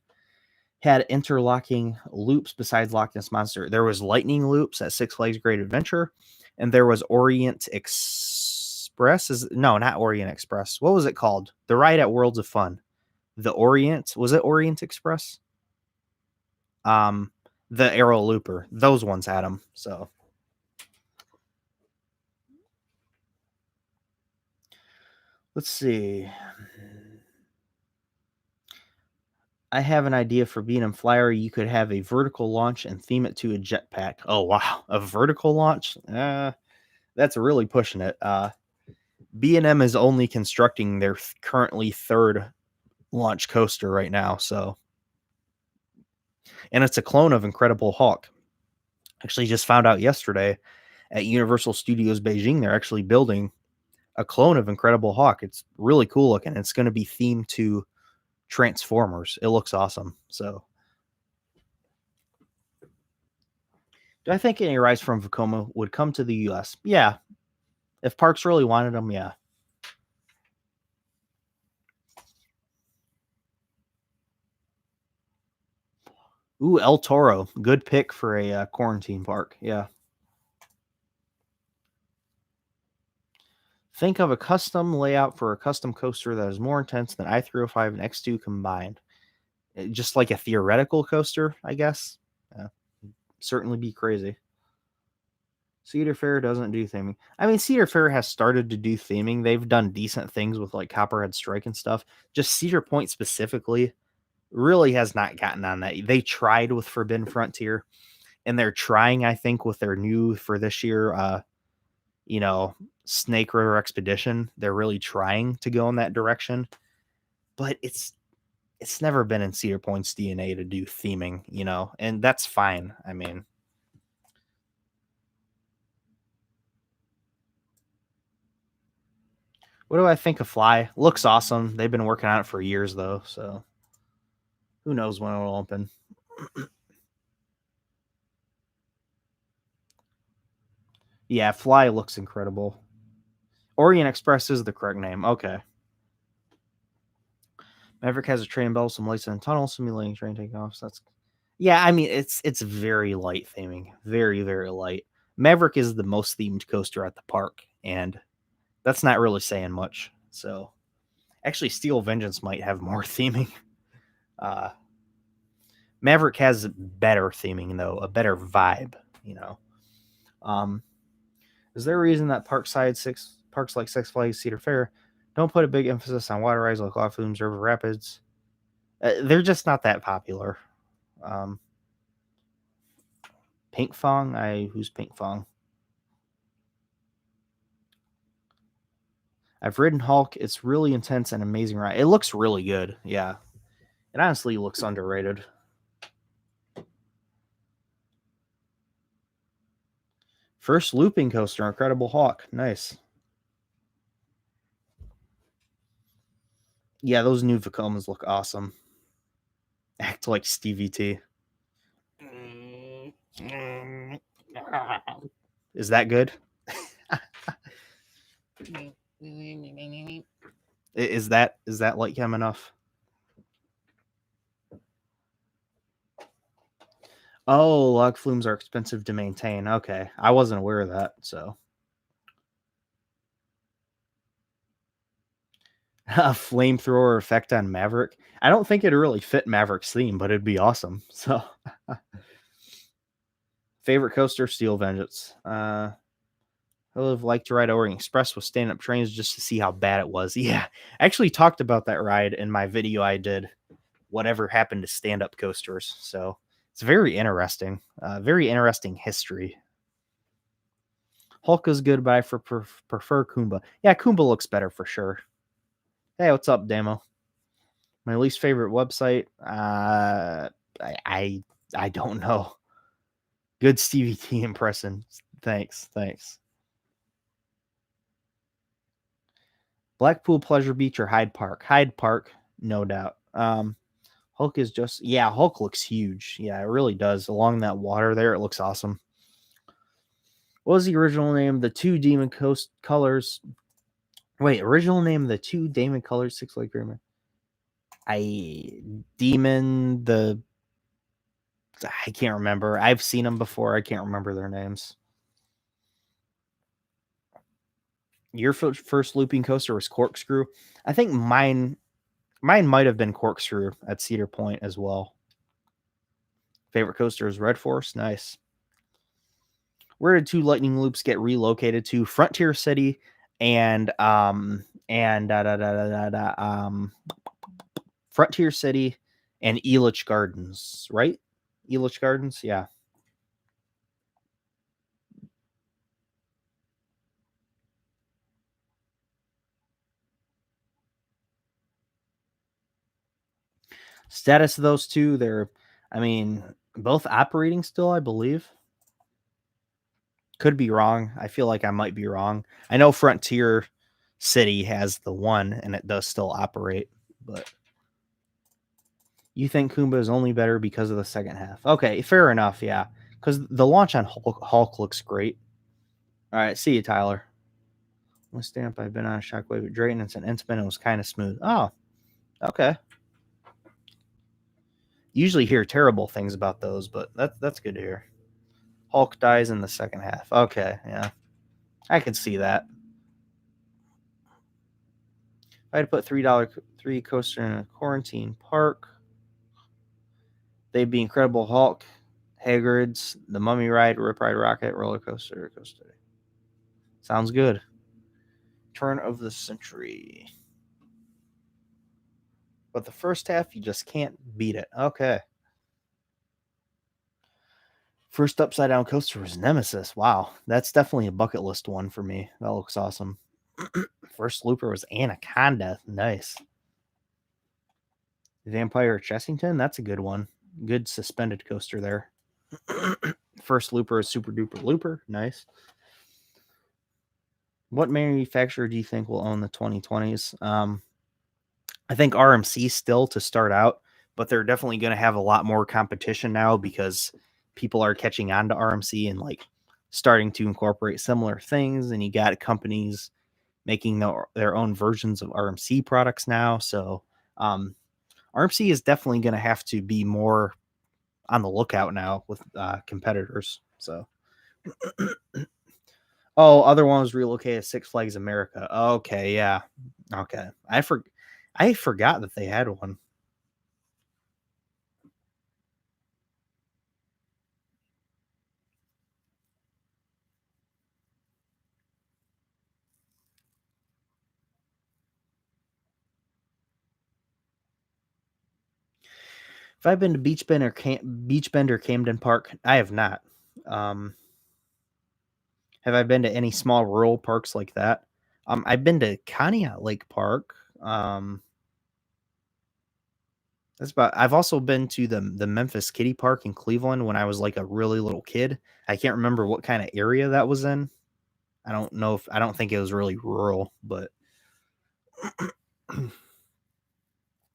had interlocking loops besides Loch Ness Monster? There was lightning loops at Six Flags Great Adventure, and there was Orient Express. No, not Orient Express. What was it called? The ride at Worlds of Fun. The Orient, was it Orient Express? The Arrow Looper. Those ones had them. So let's see. I have an idea for B&M Flyer. You could have a vertical launch and theme it to a jetpack. Oh wow, a vertical launch? That's really pushing it. B&M is only constructing their currently 3rd launch coaster right now, so, and it's a clone of Incredible Hulk. Actually, just found out yesterday at Universal Studios Beijing, they're actually building a clone of Incredible Hulk. It's really cool looking. It's going to be themed to Transformers. It looks awesome. So, do I think any rides from Vekoma would come to the US? Yeah. If parks really wanted them, yeah. Ooh, El Toro. Good pick for a quarantine park. Yeah. Think of a custom layout for a custom coaster that is more intense than I-305 and X2 combined. Just like a theoretical coaster, I guess. Yeah. Certainly be crazy. Cedar Fair doesn't do theming. I mean, Cedar Fair has started to do theming. They've done decent things with like Copperhead Strike and stuff. Just Cedar Point specifically really has not gotten on that. They tried with Forbidden Frontier, and they're trying, I think, with their new for this year, you know, Snake River Expedition. They're really trying to go in that direction, but it's never been in Cedar Point's DNA to do theming, you know, and that's fine. I mean, what do I think of Fly? Looks awesome. They've been working on it for years though, so who knows when it'll open. Yeah, Fly looks incredible. Orient Express is the correct name. Okay. Maverick has a train bell, some lights in a tunnel, simulating train takeoffs. That's yeah. I mean, it's very light theming, very very light. Maverick is the most themed coaster at the park, and that's not really saying much. So actually, Steel Vengeance might have more theming. Uh, Maverick has better theming though, a better vibe. You know, um, is there a reason that parks like Six Flags, Cedar Fair don't put a big emphasis on water rides like Law Flumes, River Rapids? They're just not that popular. Um, Pink Fong, who's Pink Fong? I've ridden Hulk. It's really intense and amazing ride. It looks really good. Yeah, it honestly looks underrated. First looping coaster, Incredible Hawk. Nice. Yeah, those new Vacomas look awesome. Act like Stevie T. Is that good? Is that like him enough? Oh, log flumes are expensive to maintain. Okay, I wasn't aware of that. So a flamethrower effect on Maverick. I don't think it'd really fit Maverick's theme, but it'd be awesome. So favorite coaster, Steel Vengeance. I would have liked to ride Orient Express with stand-up trains just to see how bad it was. Yeah, I actually talked about that ride in my video I did. Whatever happened to stand-up coasters? So it's very interesting. Very interesting history. Hulk is good, but I prefer Kumba. Yeah, Kumba looks better for sure. Hey, what's up, Damo? My least favorite website. I don't know. Good Stevie T impression. Thanks. Blackpool Pleasure Beach or Hyde Park? Hyde Park, no doubt. Hulk is just Hulk looks huge. Yeah, it really does. Along that water there, it looks awesome. What was the original name? The two Demon Coast colors. Wait, original name the two Demon Colors Six Leg Agreement. Demon the I can't remember. I've seen them before. I can't remember their names. Your first looping coaster was Corkscrew. I think mine might have been Corkscrew at Cedar Point as well. Favorite coaster is Red Force. Nice. Where did two lightning loops get relocated to? Frontier City and Frontier City and Elitch Gardens, right? Elitch Gardens, yeah. Status of those two, I mean, both operating still, I believe. Could be wrong. I feel like I might be wrong. I know Frontier City has the one and it does still operate, but you think Kumba is only better because of the second half. Okay, fair enough, yeah. Because the launch on Hulk looks great. All right, see you, Tyler. With Stamp, I've been on a Shockwave at Drayton. It's an Intamin. It was kind of smooth. Oh, okay. Usually hear terrible things about those, but that's good to hear. Hulk dies in the second half. Okay, yeah. I can see that. If I had to put $3 coaster in a quarantine park, they'd be Incredible Hulk, Hagrid's, the Mummy Ride, Rip Ride Rocket, Roller Coaster, Coaster. Sounds good. Turn of the century. But the first half, you just can't beat it. Okay. First upside down coaster was Nemesis. Wow, that's definitely a bucket list one for me. That looks awesome. First looper was Anaconda. Nice. Vampire Chessington. That's a good one. Good suspended coaster there. First looper is Super Duper Looper. Nice. What manufacturer do you think will own the 2020s? I think RMC still to start out, but they're definitely going to have a lot more competition now because people are catching on to RMC and like starting to incorporate similar things. And you got companies making their own versions of RMC products now. So RMC is definitely going to have to be more on the lookout now with competitors. So, oh, other one was relocated Six Flags America. Okay, yeah, okay. I forgot that they had one. If I've been to Beach Bend or Camden Park, I have not. Um, have I been to any small rural parks like that? I've been to Conneaut Lake Park. That's about. I've also been to the Memphis Kiddie Park in Cleveland when I was like a really little kid. I can't remember what kind of area that was in. I don't know if I don't think it was really rural, but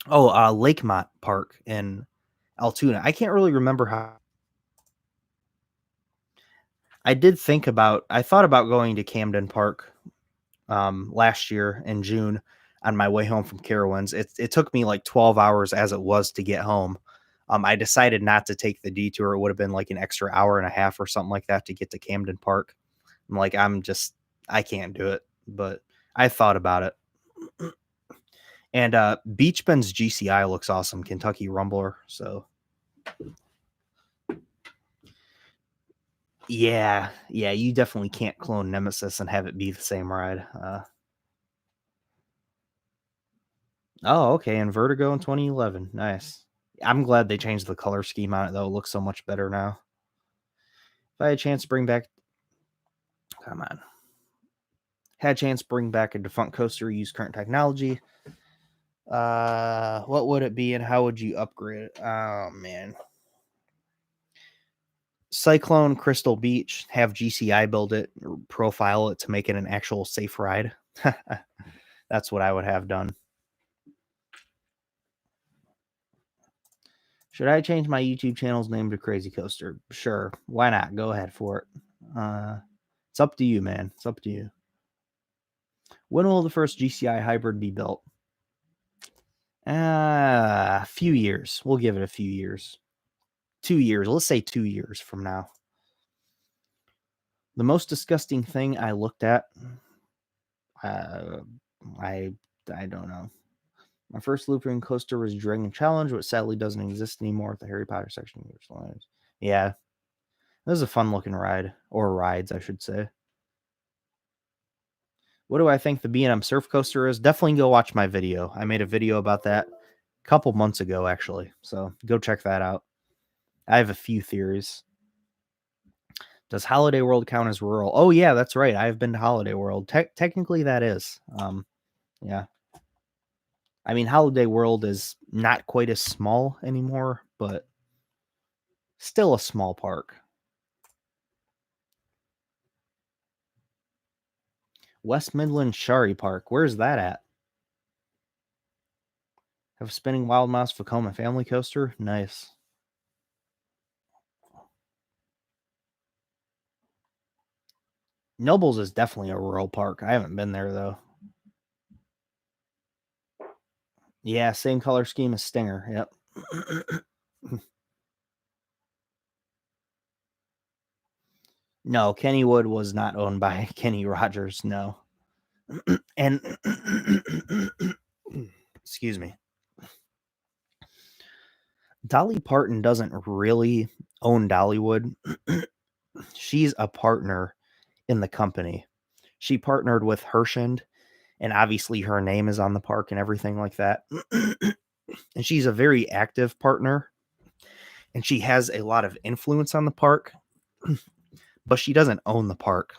Lakemont Park in Altoona. I can't really remember how. I thought about going to Camden Park last year in June on my way home from Carowinds. It took me like 12 hours as it was to get home. I decided not to take the detour. It would have been like an extra hour and a half or something like that to get to Camden Park. I'm like, I can't do it, but I thought about it. And Beach Bend's GCI looks awesome, Kentucky Rumbler. So yeah, you definitely can't clone Nemesis and have it be the same ride. Oh, okay, and Vertigo in 2011. Nice. I'm glad they changed the color scheme on it, though. It looks so much better now. If I had a chance to bring back... Come on. Had a chance to bring back a defunct coaster, use current technology. What would it be and how would you upgrade it? Oh, man. Cyclone Crystal Beach. Have GCI build it, profile it to make it an actual safe ride. That's what I would have done. Should I change my YouTube channel's name to Crazy Coaster? Sure. Why not? Go ahead for it. It's up to you, man. It's up to you. When will the first GCI hybrid be built? A few years. We'll give it a few years. 2 years. Let's say 2 years from now. The most disgusting thing I looked at, I don't know. My first looping coaster was Dragon Challenge, which sadly doesn't exist anymore at the Harry Potter section. Yeah, it was a fun looking ride, or rides, I should say. What do I think the B&M Surf Coaster is? Definitely go watch my video. I made a video about that a couple months ago, actually. So go check that out. I have a few theories. Does Holiday World count as rural? Oh, yeah, that's right. I've been to Holiday World. Technically, that is. Yeah. I mean, Holiday World is not quite as small anymore, but still a small park. West Midland Shari Park. Where's that at? Have a spinning Wild Mouse Vekoma family coaster. Nice. Nobles is definitely a rural park. I haven't been there, though. Yeah, same color scheme as Stinger. Yep. No, Kennywood was not owned by Kenny Rogers, no. And excuse me. Dolly Parton doesn't really own Dollywood. She's a partner in the company. She partnered with Hershend, and obviously her name is on the park and everything like that. And she's a very active partner, and she has a lot of influence on the park, but she doesn't own the park.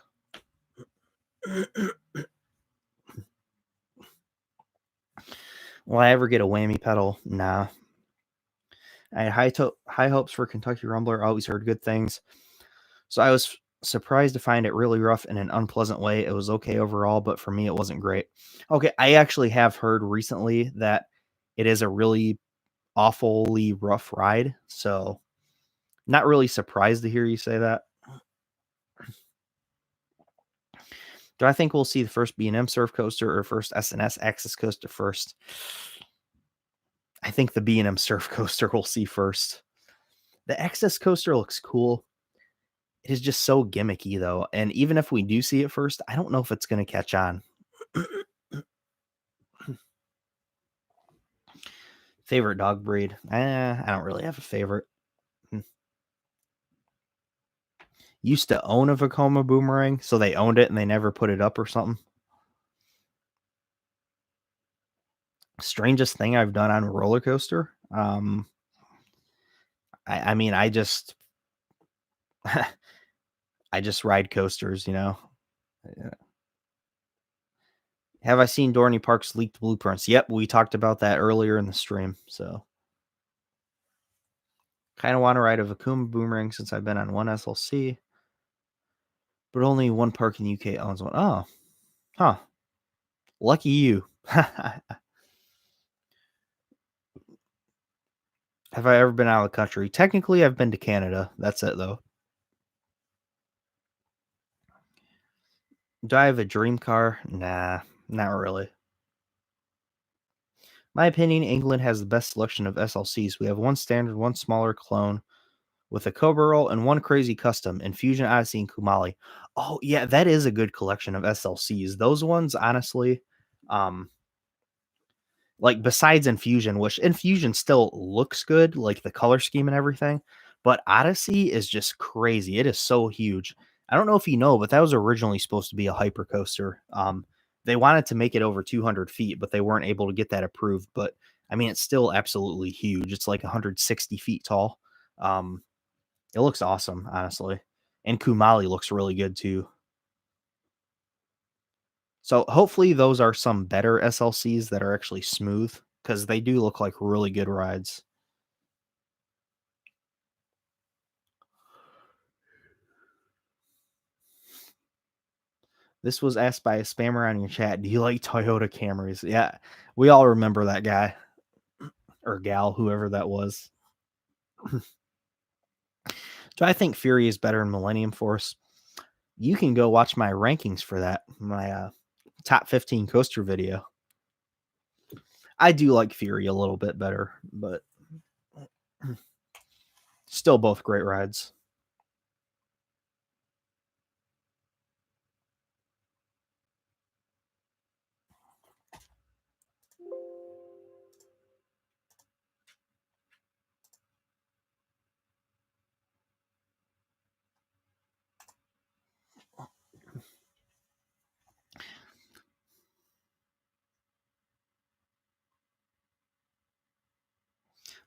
Will I ever get a whammy pedal? Nah. I had high hopes for Kentucky Rumbler. I always heard good things. So I was surprised to find it really rough in an unpleasant way. It was okay overall, but for me, it wasn't great. Okay, I actually have heard recently that it is a really awfully rough ride. So not really surprised to hear you say that. Do I think we'll see the first B&M Surf Coaster or first S&S Access Coaster first? I think the B&M Surf Coaster we'll see first. The Access Coaster looks cool. It is just so gimmicky, though, and even if we do see it first, I don't know if it's gonna catch on. Favorite dog breed? I don't really have a favorite. Used to own a Vekoma Boomerang, so they owned it and they never put it up or something. Strangest thing I've done on a roller coaster? I mean, I just I just ride coasters, you know? Have I seen Dorney Park's leaked blueprints? Yep, we talked about that earlier in the stream, so. Kinda wanna ride a Vekoma Boomerang since I've been on one SLC, but only one park in the UK owns one. Oh, huh. Lucky you. Have I ever been out of the country? Technically, I've been to Canada. That's it, though. Do I have a dream car? Nah, not really. My opinion, England has the best selection of SLCs. We have one standard, one smaller clone with a Cobra roll, and one crazy custom, Infusion, Odyssey, and Kumali. Oh, yeah, that is a good collection of SLCs. Those ones, honestly, um, like besides Infusion, which Infusion still looks good, like the color scheme and everything, but Odyssey is just crazy. It is so huge. I don't know if you know, but that was originally supposed to be a hyper coaster. They wanted to make it over 200 feet, but they weren't able to get that approved. But I mean, it's still absolutely huge. It's like 160 feet tall. Um, it looks awesome, honestly. And Kumali looks really good too. So hopefully those are some better SLCs that are actually smooth because they do look like really good rides. This was asked by a spammer on your chat. Do you like Toyota Camrys? Yeah, we all remember that guy or gal, whoever that was. Do I think Fury is better in Millennium Force? You can go watch my rankings for that, my top 15 coaster video. I do like Fury a little bit better, but still both great rides.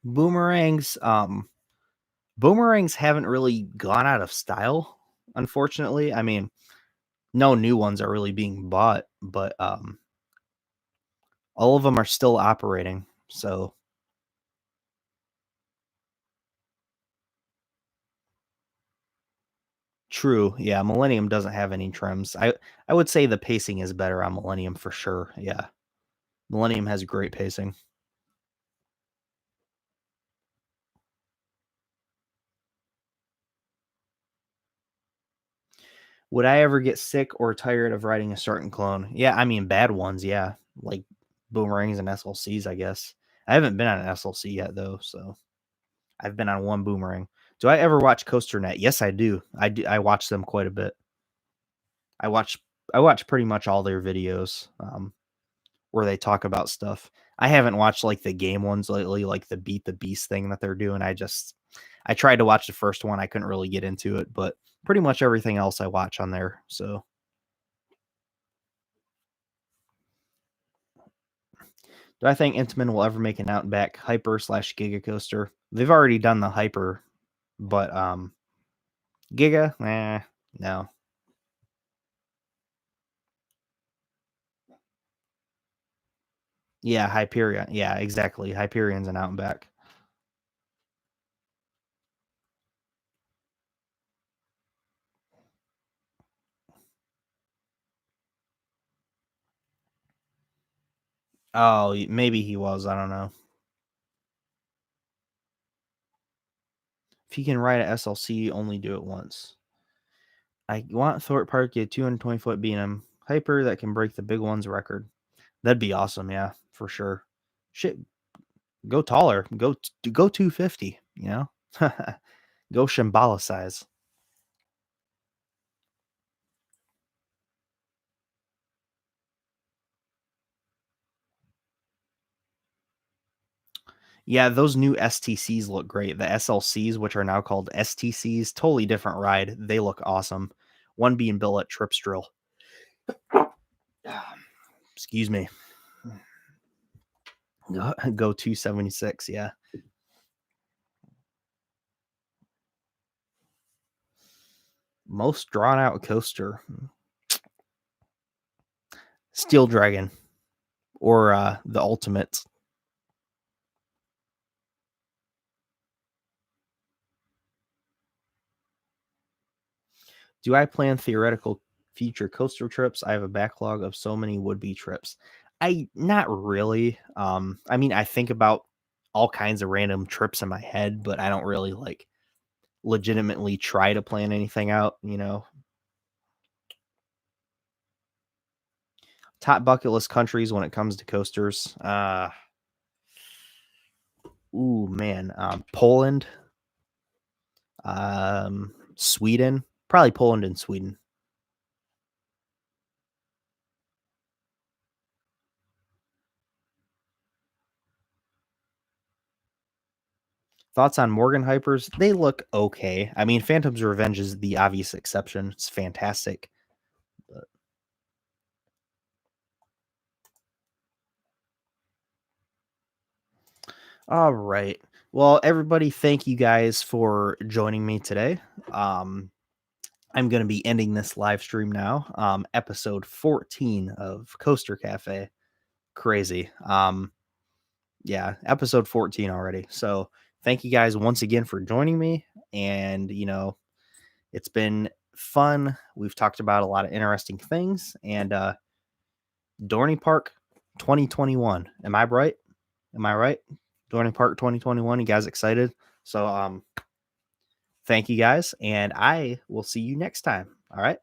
Boomerangs, boomerangs haven't really gone out of style, unfortunately. I mean, no new ones are really being bought, but all of them are still operating. So true. Yeah, Millennium doesn't have any trims. I would say the pacing is better on Millennium for sure. Yeah. Millennium has great pacing. Would I ever get sick or tired of riding a certain clone? Yeah, I mean bad ones, yeah. Like boomerangs and SLCs, I guess. I haven't been on an SLC yet though, so I've been on one Boomerang. Do I ever watch CoasterNet? Yes, I do. I watch them quite a bit. I watch I watch pretty much all their videos, where they talk about stuff. I haven't watched, like, the game ones lately, like the Beat the Beast thing that they're doing. I tried to watch the first one, I couldn't really get into it, but pretty much everything else I watch on there, so do I think Intamin will ever make an out and back Hyper/Giga coaster? They've already done the Hyper, but, Giga? No. Yeah, Hyperion. Yeah, exactly. Hyperion's an out and back. Oh, maybe he was, I don't know. If he can ride a SLC, only do it once. I want Thorpe Park to get 220-foot B&M Hyper that can break the big one's record. That'd be awesome, yeah, for sure. Shit, go taller. Go 250, you know? Go Shambhala size. Yeah, those new STCs look great. The SLCs, which are now called STCs, totally different ride. They look awesome. One being built at Trips Drill. Excuse me. Go 276, yeah. Most drawn out coaster. Steel Dragon or the Ultimates. Do I plan theoretical future coaster trips? I have a backlog of so many would-be trips. I not really. I mean, I think about all kinds of random trips in my head, but I don't really like legitimately try to plan anything out, you know. Top bucket list countries when it comes to coasters. Ooh man, Poland, Sweden, probably Poland and Sweden. Thoughts on Morgan Hypers? They look okay. I mean, Phantom's Revenge is the obvious exception. It's fantastic. But all right. Well, everybody, thank you guys for joining me today. I'm going to be ending this live stream now. Episode 14 of Coaster Cafe. Crazy. Yeah, episode 14 already. So thank you guys once again for joining me. And, you know, it's been fun. We've talked about a lot of interesting things. And Dorney Park 2021. Am I right? Am I right? Dorney Park 2021. You guys excited? So thank you guys, and I will see you next time. All right.